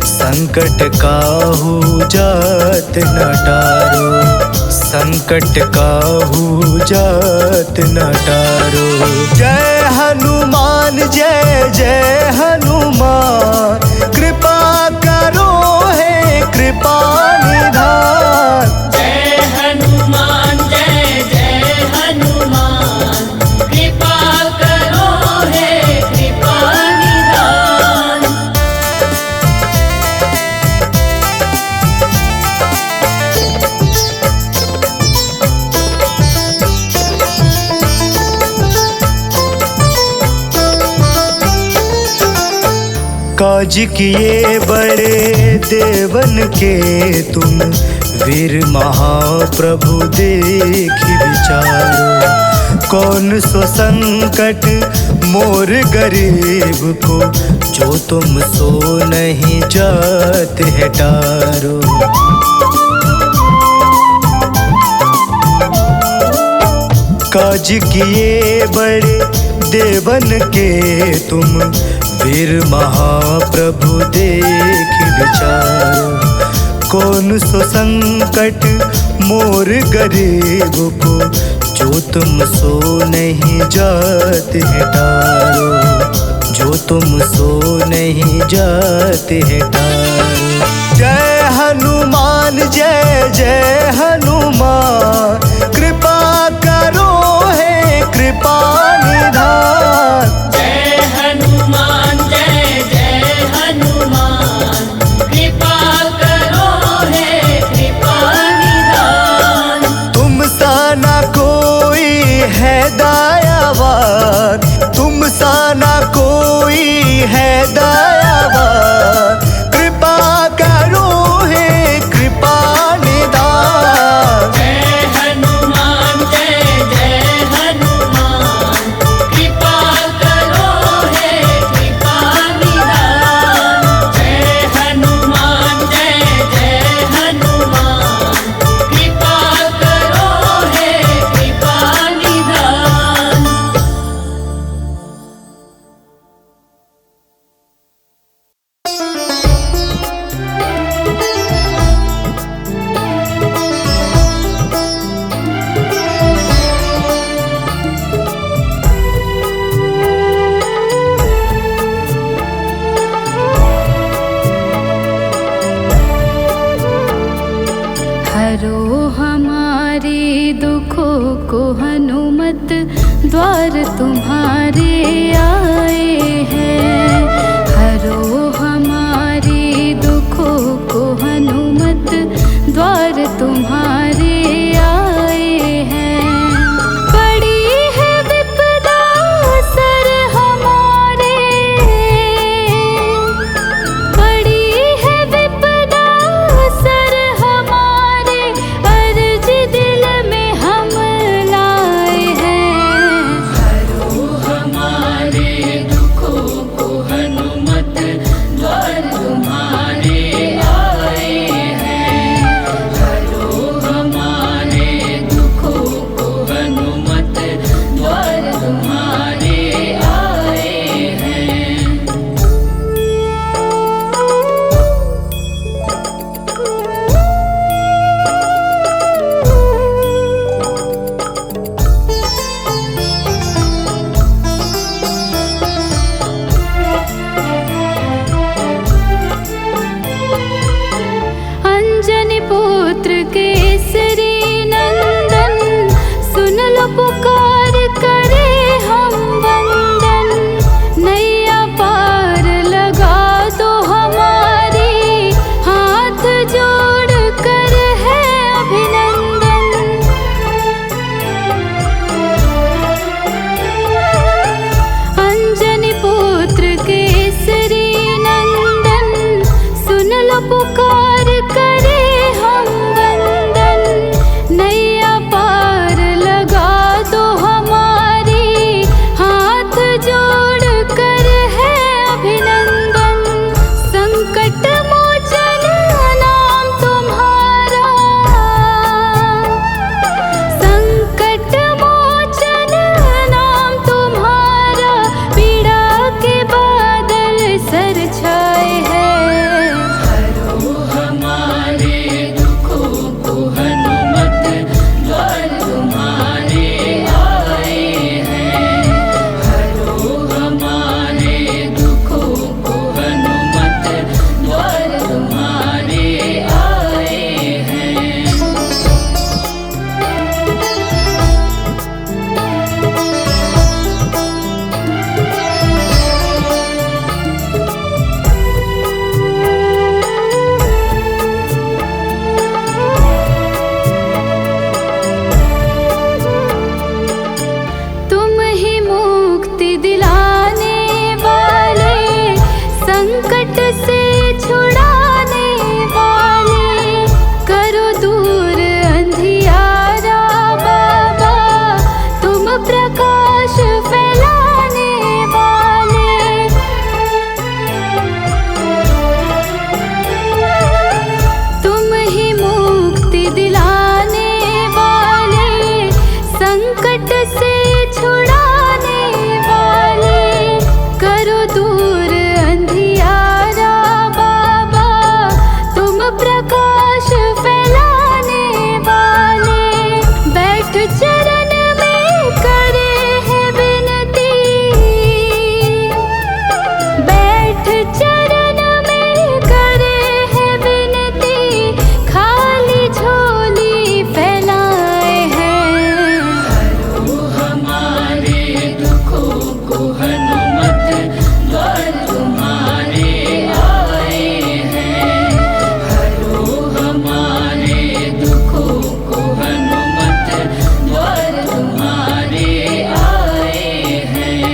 S2: संकट काहू जात न टारो, संकट काहू जात न टारो। जय हनुमान जय जय हनुमान, कृपा करो हे कृपा निधान।
S5: जय हनुमान जय जय हनुमान, कृपा करो हे कृपा निधान।
S2: काज किए बड़े देवन के तुम, वीर महाप्रभु देखि विचारो। कौन सो संकट मोर गरीब को, जो तुम सो नहीं जात है टारो। काज किए बड़े देवन के तुम, वीर महाप्रभु देखि विचारो। कौन सो संकट मोर गरीब को, जो तुम सो नहीं जात है टारो, जो तुम सो नहीं जात है टारो। जय हनुमान जय जय हनुमान, कृपा करो हे कृपा निधान।
S5: जय हनुमान जय जय हनुमान, कृपा करो हे कृपा निधान।
S2: तुम सा ना कोई है दयावान, तुम सा ना कोई है दयावान, कृपा करो हे कृपा निधान।
S6: हरो हमारे दुखों को हनुमत, द्वार तुम्हारे आए हैं। हरो हमारे दुखों को हनुमत, द्वार तुम्हारे आए हैं। बड़ी है विपदा सर हमारे, बड़ी है विपदा सर हमारे, अर्ज दिल में हम लाए हैं। हरो हमारे दुखों को हनुमत, द्वार तुम्हारे आए हैं। हरो हमारे दुखों को हनुमत, द्वार तुम्हारे आए हैं। अंजनी पुत्र केसरी नंदन, सुन लो पुकार करे हम वंदन। नैया पार लगा दो हमारी, हाथ जोड़ कर है अभिनंदन। अंजनी पुत्र केसरी नंदन, सुन लो पुकार करे हम वंदन। नैया पार लगा दो हमारी, हाथ जोड़ कर है अभिनंदन। संकट मोचन नाम तुम्हारा, संकट मोचन नाम तुम्हारा, पीड़ा के बादल सर छाए हैं। हरो हमारे दुखों को हनुमत, द्वार तुम्हारे आए हैं। हरो हमारे दुखों को हनुमत, द्वार तुम्हारे आए हैं। तुम ही मुक्ति दिलाने वाले, संकट से छुड़ाने वाले। करो दूर अंधियारा बाबा, तुम प्रकाश फैलाने वाले। तुम ही मुक्ति दिलाने वाले, संकट से छुड़ाने वाले। करो दूर अंधियारा बाबा, तुम प्रकाश फैलाने वाले। बैठ चरण में करे है विनती, बैठ चरण में करे है विनती। खाली झोली फैलाए हैं। हरो हमारे दुखों को हनुमत, द्वार तुम्हारे आए हैं। हरो हमारे दुखों को हनुमत, द्वार तुम्हारे आए हैं।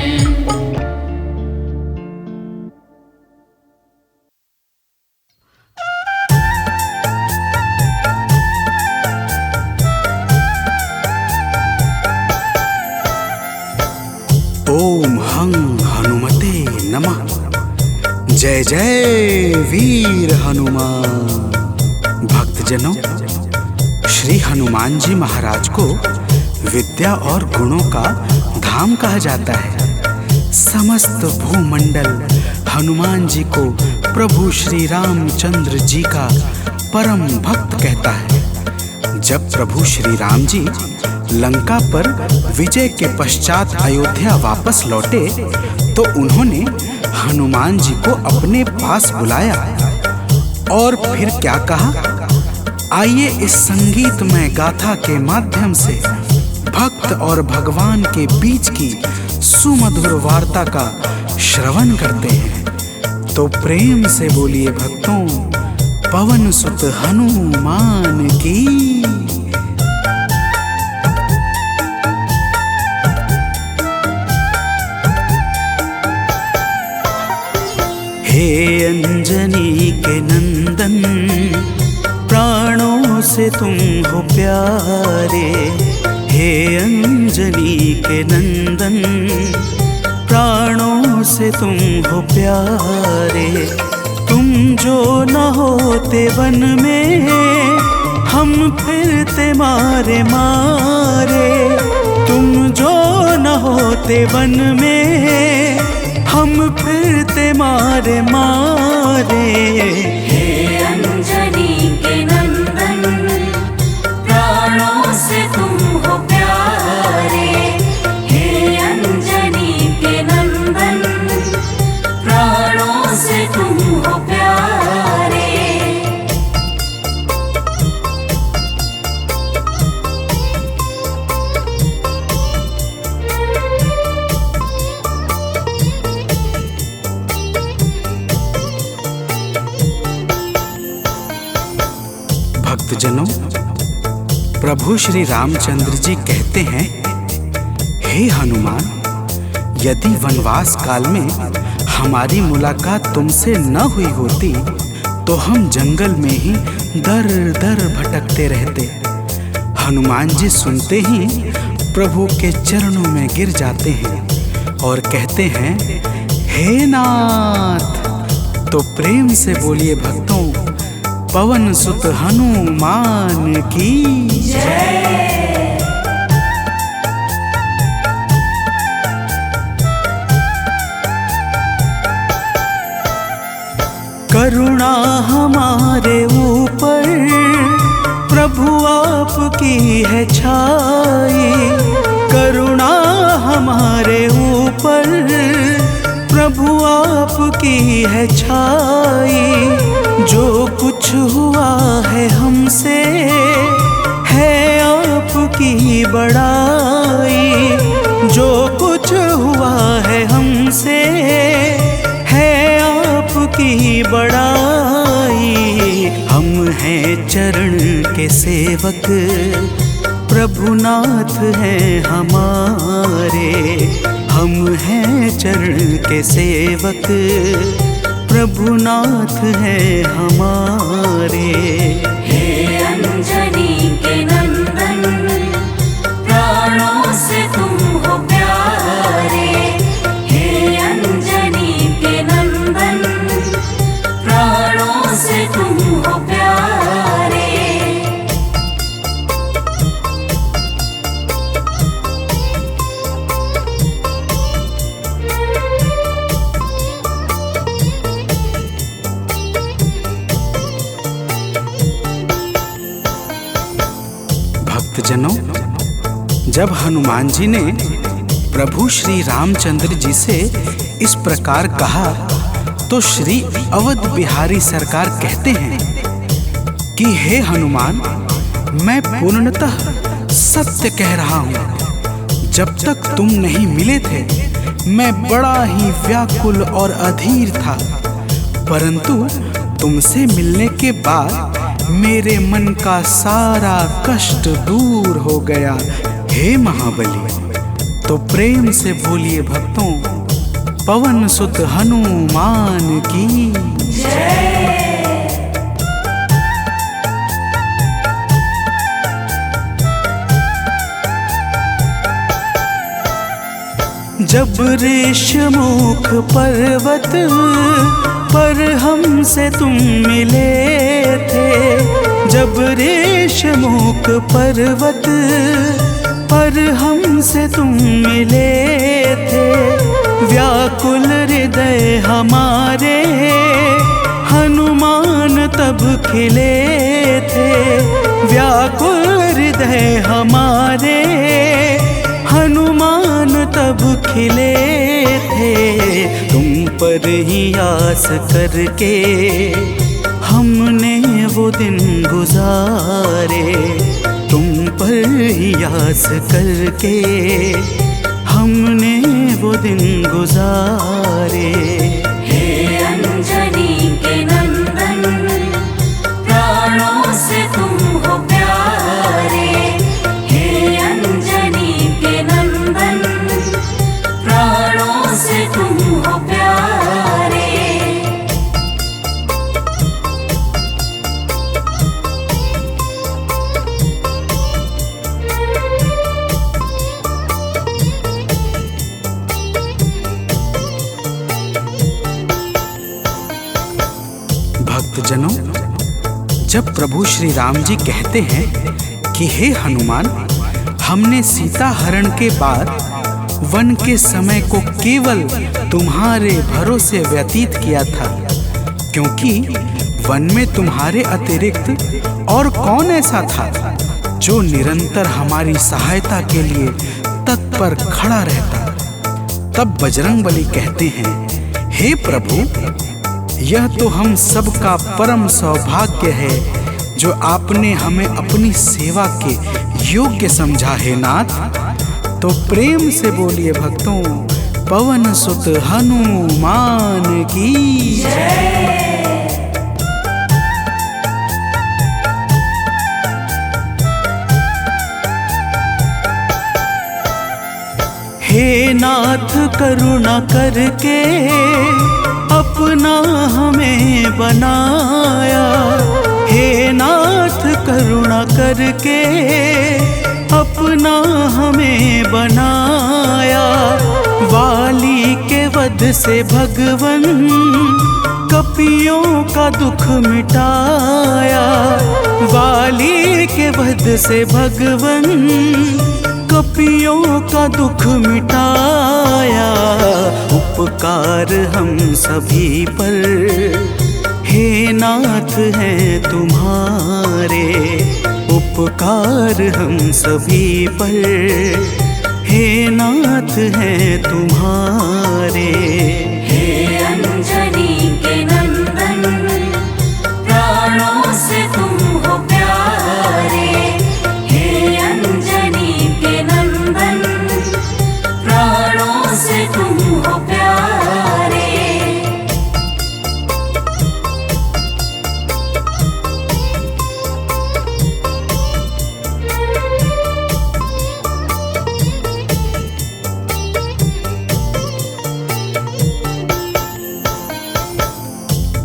S1: ओम हं हनुमते नमः। जय जय वीर हनुमान। भक्तजनों, श्री हनुमान जी महाराज को विद्या और गुणों का धाम कहा जाता है। समस्त भूमंडल हनुमान जी को प्रभु श्री रामचंद्र जी का परम भक्त कहता है। जब प्रभु श्री राम जी लंका पर विजय के पश्चात अयोध्या वापस लौटे तो उन्होंने हनुमान जी को अपने पास बुलाया और फिर क्या कहा, आइए इस संगीतमय गाथा के माध्यम से भक्त और भगवान के बीच की सुमधुर वार्ता का श्रवण करते हैं। तो प्रेम से बोलिए भक्तों, पवन सुत हनुमान की। हे अंजनी के नंदन, प्राणों से तुम हो प्यारे। हे अंजनी के नंदन, प्राणों से तुम हो प्यारे। तुम जो न होते वन में, हम फिरते मारे मारे। तुम जो न होते वन में, हम फिरते मारे मारे।
S3: हे अंजनी के नंदन, प्राणों से तुम हो प्यारे। हे अंजनी के नंदन, प्राणों से तुम हो प्यारे।
S1: भक्तजनों, प्रभु श्री रामचंद्र जी कहते हैं, हे हनुमान, यदि वनवास काल में हमारी मुलाकात तुमसे न हुई होती तो हम जंगल में ही दर दर भटकते रहते। हनुमान जी सुनते ही प्रभु के चरणों में गिर जाते हैं और कहते हैं, हे नाथ। तो प्रेम से बोलिए भक्तों, पवन सुत हनुमान की जय। करुणा हमारे ऊपर प्रभु आपकी है छाई। करुणा हमारे ऊपर प्रभु आपकी है छाई। जो कुछ हुआ है हमसे है आपकी बड़ाई। जो कुछ हुआ है हमसे है आपकी बड़ाई। हम हैं चरण के सेवक, प्रभुनाथ हैं हमारे। हम हैं चरण के सेवक, प्रभुनाथ हैं हमारे।
S3: हे अंजनी के नंदन, प्राणों से तुम हो प्यारे। हे अंजनी के नंदन, प्राणों से तुम हो प्यारे।
S1: भक्तजनों, जब हनुमान जी ने प्रभु श्री रामचंद्र जी से इस प्रकार कहा तो श्री अवध बिहारी सरकार कहते हैं कि हे हनुमान, मैं पूर्णतः सत्य कह रहा हूँ। जब तक तुम नहीं मिले थे मैं बड़ा ही व्याकुल और अधीर था, परंतु तुमसे मिलने के बाद मेरे मन का सारा कष्ट दूर हो गया। हे महाबली। तो प्रेम से बोलिए भक्तों, पवन सुत हनुमान की जय। जब ऋषमुख पर्वत पर हमसे तुम मिले थे। जब ऋषमुख पर्वत पर हमसे तुम मिले थे। व्याकुल हृदय हमारे हनुमान तब खिले थे। व्याकुल हृदय हमारे हनुमान तब खिले थे। तुम पर ही आस करके हमने वो दिन गुजारे, तुम पर ही आस करके हमने वो दिन गुजारे।
S3: हे अंजनी के नंदन, प्राणों से तुम हो प्यारे। हे अंजनी के नंदन, प्राणों से तुम हो प्यारे।
S1: भक्तजनों, जब प्रभु श्री राम जी कहते हैं कि हे हनुमान, हमने सीता हरण के बाद वन के समय को केवल तुम्हारे भरोसे व्यतीत किया था, क्योंकि वन में तुम्हारे अतिरिक्त और कौन ऐसा था जो निरंतर हमारी सहायता के लिए तत्पर खड़ा रहता। तब बजरंगबली कहते हैं, हे प्रभु, यह तो हम सबका परम सौभाग्य है जो आपने हमें अपनी सेवा के योग्य समझा है नाथ। तो प्रेम से बोलिए भक्तों, पवन सुत हनुमान की जय। हे नाथ करुणा करके अपना हमें बनाया। हे नाथ करुणा करके अपना हमें बनाया। वाली के वध से भगवन कपियों का दुख मिटाया। वाली के वध से भगवन कपियों का दुख मिटाया। उपकार हम सभी पर हे नाथ हैं तुम्हारे। उपकार हम सभी पर हे नाथ हैं तुम्हारे।
S3: हे अंजनी के नंदन, प्राणों से तुम हो प्यारे। हे अंजनी के नंदन, प्राणों से तुम हो प्यारे।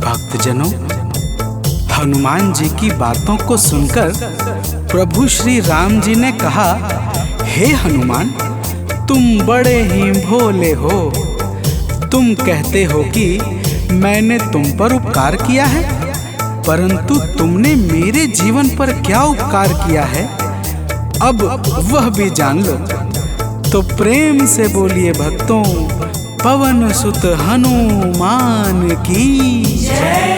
S1: भक्तजनों, हनुमान जी की बातों को सुनकर प्रभु श्री राम जी ने कहा, हे हनुमान, तुम बड़े ही भोले हो। तुम कहते हो कि मैंने तुम पर उपकार किया है, परंतु तुमने मेरे जीवन पर क्या उपकार किया है, अब वह भी जान लो। तो प्रेम से बोलिए भक्तों, पवन सुत हनुमान की जय।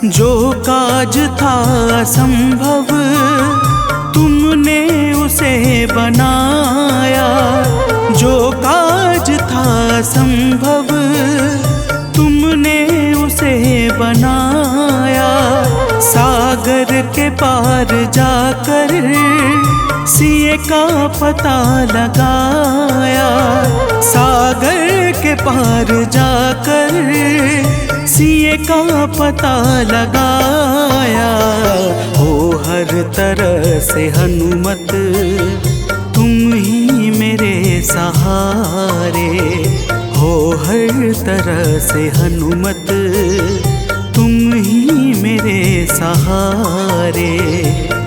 S1: जो काज था असंभव तुमने उसे बनाया। जो काज था असंभव तुमने उसे बनाया। सागर के पार जाकर सिए का पता लगाया। सागर के पार जाकर सिए का पता लगाया। हो हर तरह से हनुमत तुम ही मेरे सहारे। हो हर तरह से हनुमत तुम ही मेरे सहारे।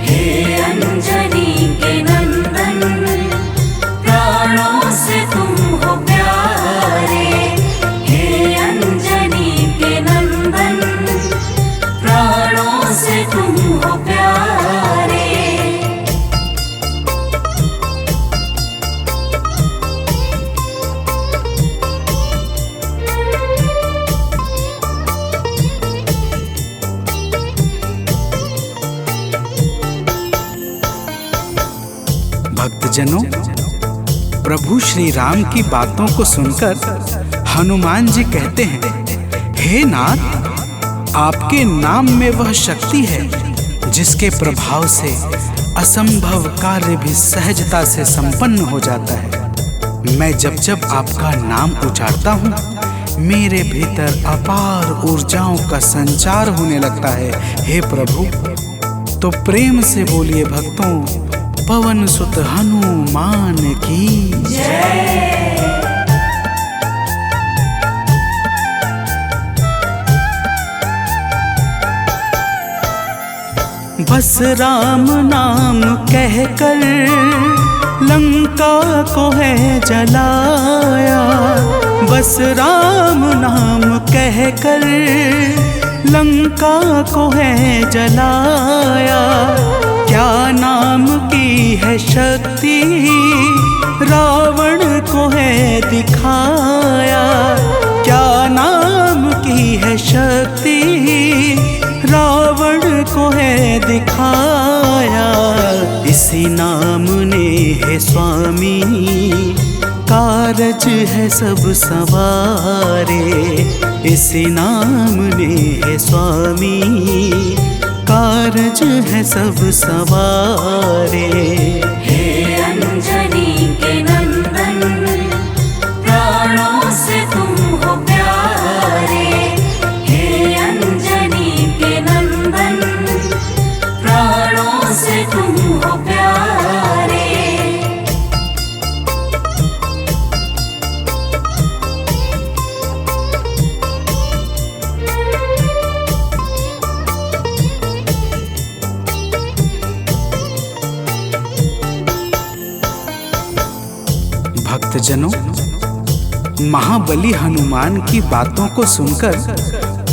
S3: हे अंजनी के नंदन, प्राणों से तुम हो प्यारे। हे अंजनी के नंदन, प्राणों से तुम हो प्यारे।
S1: भक्तजनों, प्रभु श्री राम की बातों को सुनकर हनुमान जी कहते हैं, हे नाथ, आपके नाम में वह शक्ति है जिसके प्रभाव से असंभव कार्य भी सहजता से संपन्न हो जाता है। मैं जब जब आपका नाम उचारता हूँ, मेरे भीतर अपार ऊर्जाओं का संचार होने लगता है। हे प्रभु, तो प्रेम से बोलिए भक्तों, पवन सुत हनुमान की जय। बस राम नाम कहकर लंका को है जलाया, बस राम नाम कहकर लंका को है जलाया। क्या नाम की है शक्ति रावण को है दिखाया, क्या नाम की है शक्ति रावण को है दिखाया। इसी नाम ने है स्वामी कारज है सब सवारे, इसी नाम ने है स्वामी कारज है सब सवारे।
S3: हे अंजनी के नंदन, प्राणों से तुम हो प्यारे। हे अंजनी के नंदन, प्राणों से तुम हो प्यारे।
S1: भक्तजनों, महाबली हनुमान की बातों को सुनकर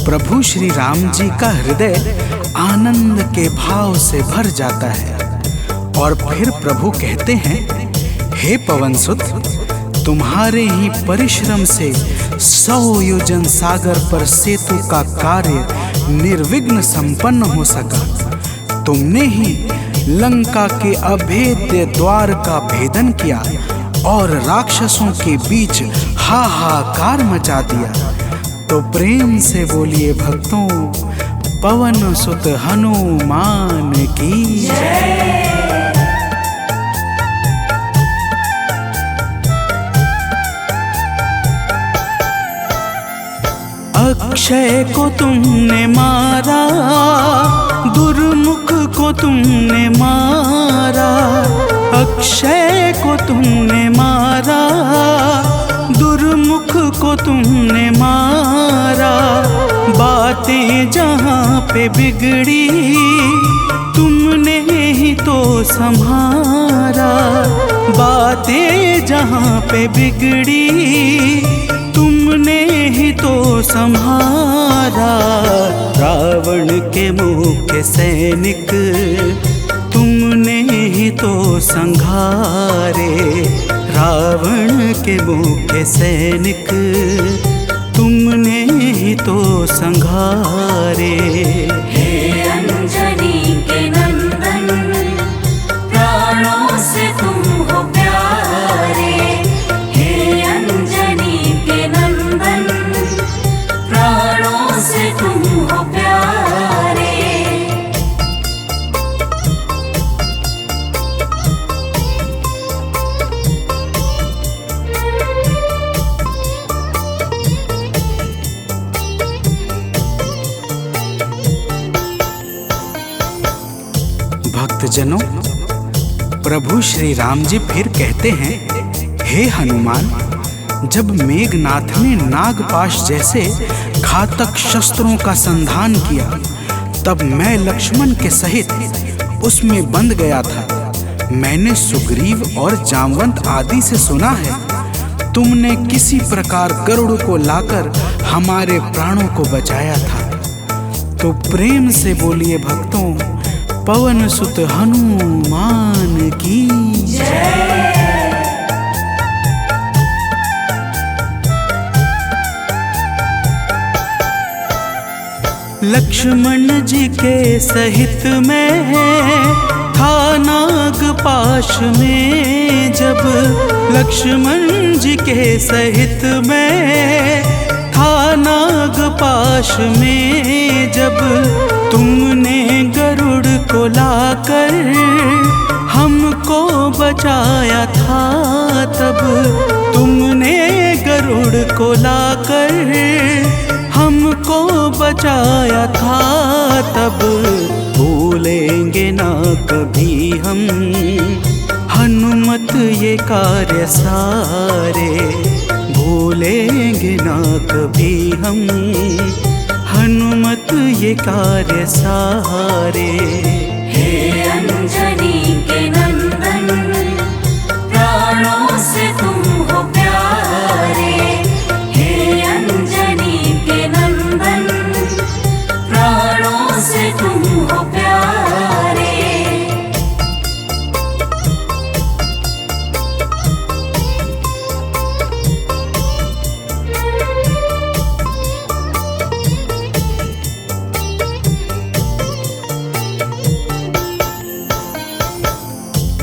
S1: प्रभु श्री राम जी का हृदय आनंद के भाव से भर जाता है और फिर प्रभु कहते हैं, हे पवनसुत, तुम्हारे ही परिश्रम से 100 योजन सागर पर सेतु का कार्य निर्विघ्न संपन्न हो सका। तुमने ही लंका के अभेद्य द्वार का भेदन किया और राक्षसों के बीच हाहाकार मचा दिया। तो प्रेम से बोलिए भक्तों, पवन सुत हनुमान की जय। अक्षय को तुमने मारा, दुर्मुख को तुमने मारा, अक्षय को तुमने मारा, दुर्मुख को तुमने मारा। बातें जहाँ पे बिगड़ी तुमने ही तो संहारा, बातें जहाँ पे बिगड़ी तुमने ही तो संहारा। रावण के मुख्य सैनिक तुमने ही तो संघारे, रावण के मुख्य सैनिक तुमने ही तो संघारे।
S3: हे अंजनी के नंदन, प्राणों से तुम हो प्यारे। हे अंजनी के नंदन, प्राणों से तुम हो प्यारे।
S1: भक्तजनों, प्रभु श्री राम जी फिर कहते हैं, हे हनुमान, जब मेघनाथ ने नागपाश जैसे घातक शस्त्रों का संधान किया, तब मैं लक्ष्मण के सहित उसमें बंध गया था। मैंने सुग्रीव और जामवंत आदि से सुना है, तुमने किसी प्रकार गरुड़ को लाकर हमारे प्राणों को बचाया था। तो प्रेम से बोलिए भक्तों, पवन सुत हनुमान की जय। लक्ष्मण जी के सहित मैं था नाग पाश में जब लक्ष्मण जी के सहित मैं, था नाग पाश में जब तुमने गरुड़ को लाकर हमको बचाया था, तब तुमने गरुड़ को लाकर हमको बचाया था, तब भूलेंगे ना कभी हम हनुमत ये कार्य सारे, भूलेंगे ना कभी हम हनुमत ये कार्य सारे।
S3: हे अंजनी के नंदन, प्राणों से तुम हो प्यारे। हे अंजनी के नंदन, प्राणों से तुम हो प्यारे।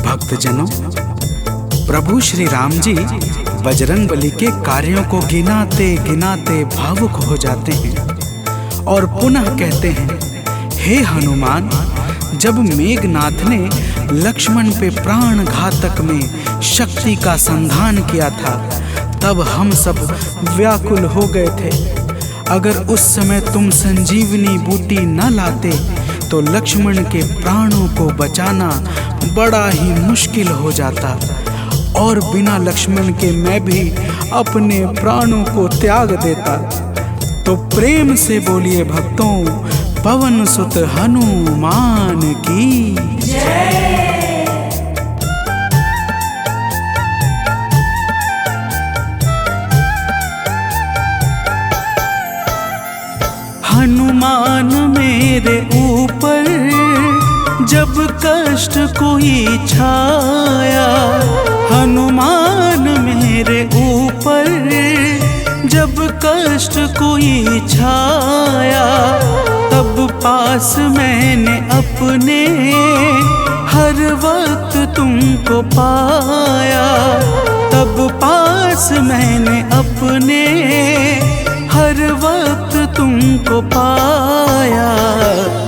S1: भक्तजनों, प्रभु श्री राम जी बजरंगबली के कार्यों को गिनाते गिनाते भावुक हो जाते हैं और पुनः कहते हैं, हे हनुमान, जब मेघनाथ ने लक्ष्मण पे प्राण घातक में शक्ति का संधान किया था, तब हम सब व्याकुल हो गए थे। अगर उस समय तुम संजीवनी बूटी न लाते तो लक्ष्मण के प्राणों को बचाना बड़ा ही मुश्किल हो जाता, और बिना लक्ष्मण के मैं भी अपने प्राणों को त्याग देता। तो प्रेम से बोलिए भक्तों, पवन सुत हनुमान की जय। हनुमान मेरे ऊपर जब कष्ट कोई छाया, हनुमान मेरे ऊपर जब कष्ट कोई छाया, तब पास मैंने अपने हर वक्त तुमको पाया, तब पास मैंने अपने हर वक्त तुमको पाया।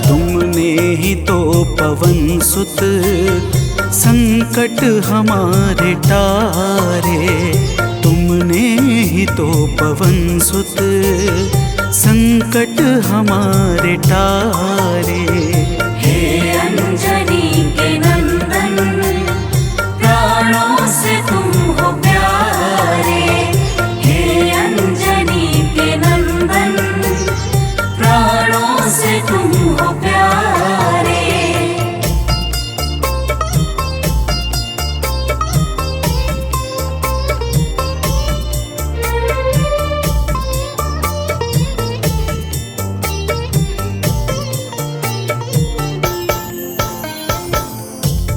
S1: तुमने ही तो पवन सुत संकट हमारे टारे, तुमने ही तो पवन सुत संकट हमारे टारे।
S3: हे अंजनी के नंदन, प्राणों से तुम हो प्यारे। हे अंजनी के नंदन, प्राणों से तुम हो प्यारे।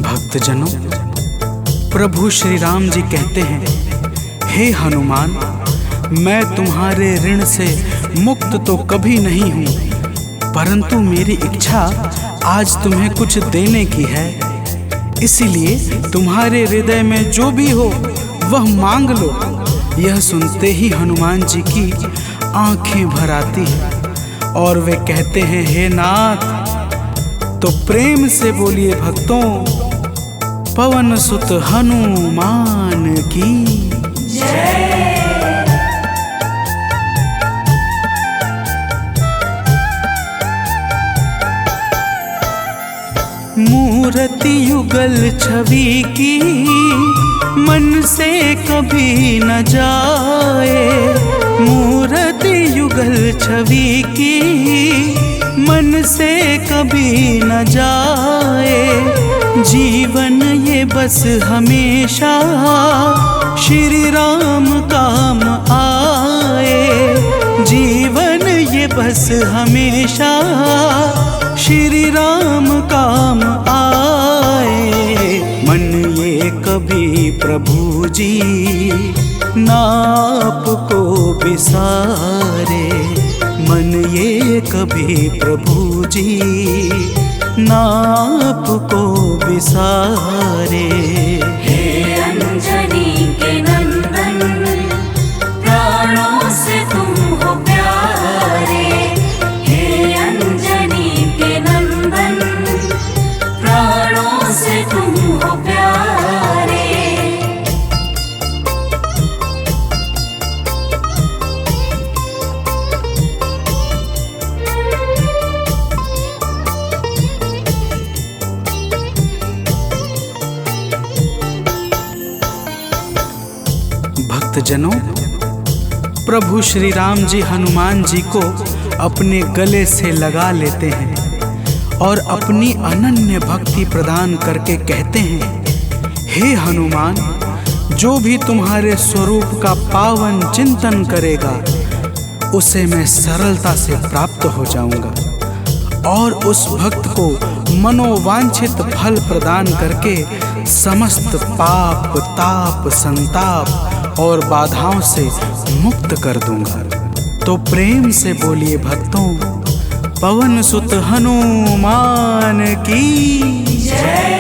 S1: भक्तजनों, प्रभु श्री राम जी कहते हैं, हे हनुमान, मैं तुम्हारे ऋण से मुक्त तो कभी नहीं हूँ, परंतु मेरी इच्छा आज तुम्हें कुछ देने की है। इसीलिए तुम्हारे हृदय में जो भी हो वह मांग लो। यह सुनते ही हनुमान जी की आंखें भर आती हैं और वे कहते हैं, हे नाथ। तो प्रेम से बोलिए भक्तों, पवन सुत हनुमान की जय। मूर्ति युगल छवि की मन से कभी न जाए, मूर्ति युगल छवि की मन से कभी न जाए। जीवन ये बस हमेशा श्री राम काम आए, जीवन ये बस हमेशा श्री राम काम आए। मन ये कभी प्रभु जी नाप को बिसारे, मन ये कभी प्रभु जी नाप को बिसारे।
S3: हे अंजनी के नंदन, प्राणों से तुम हो प्यारे। हे अंजनी के नंदन, प्राणों से तुम हो प्यारे।
S1: भक्तजनों, प्रभु श्री राम जी हनुमान जी को अपने गले से लगा लेते हैं और अपनी अनन्य भक्ति प्रदान करके कहते हैं, हे हनुमान, जो भी तुम्हारे स्वरूप का पावन चिंतन करेगा उसे मैं सरलता से प्राप्त हो जाऊंगा और उस भक्त को मनोवांछित फल प्रदान करके समस्त पाप, ताप, संताप और बाधाओं से मुक्त कर दूंगा। तो प्रेम से बोलिए भक्तों, पवन सुत हनुमान की जय।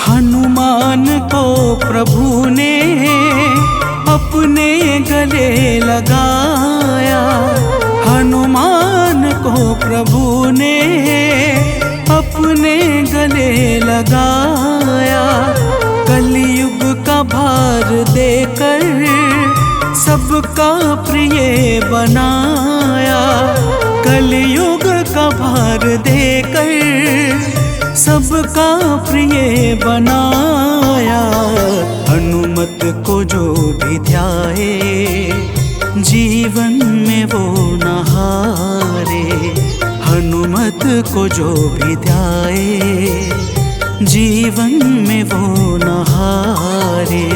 S1: हनुमान को प्रभु ने अपने गले लगाया। हनुमान को प्रभु ने अपने गले लगाया। कलयुग का भार देकर सबका प्रिय बनाया। कलयुग का भार देकर सबका प्रिय बनाया। हनुमत को जो भी ध्याए जीवन में वो न हारे। हनुमत को जो भी ध्याए जीवन में वो न हारे।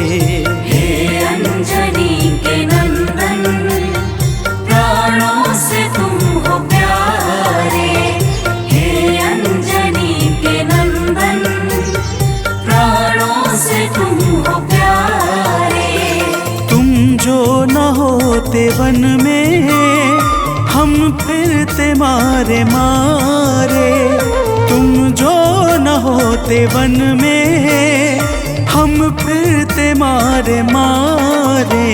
S3: हे अंजनी के नंदन, प्राणों से तुम हो प्यारे। हे अंजनी के नंदन, प्राणों से तुम हो प्यारे।
S1: तुम जो न होते वन में हम फिरते मारे मारे। तुम जो न होते वन में हम फिरते मारे मारे।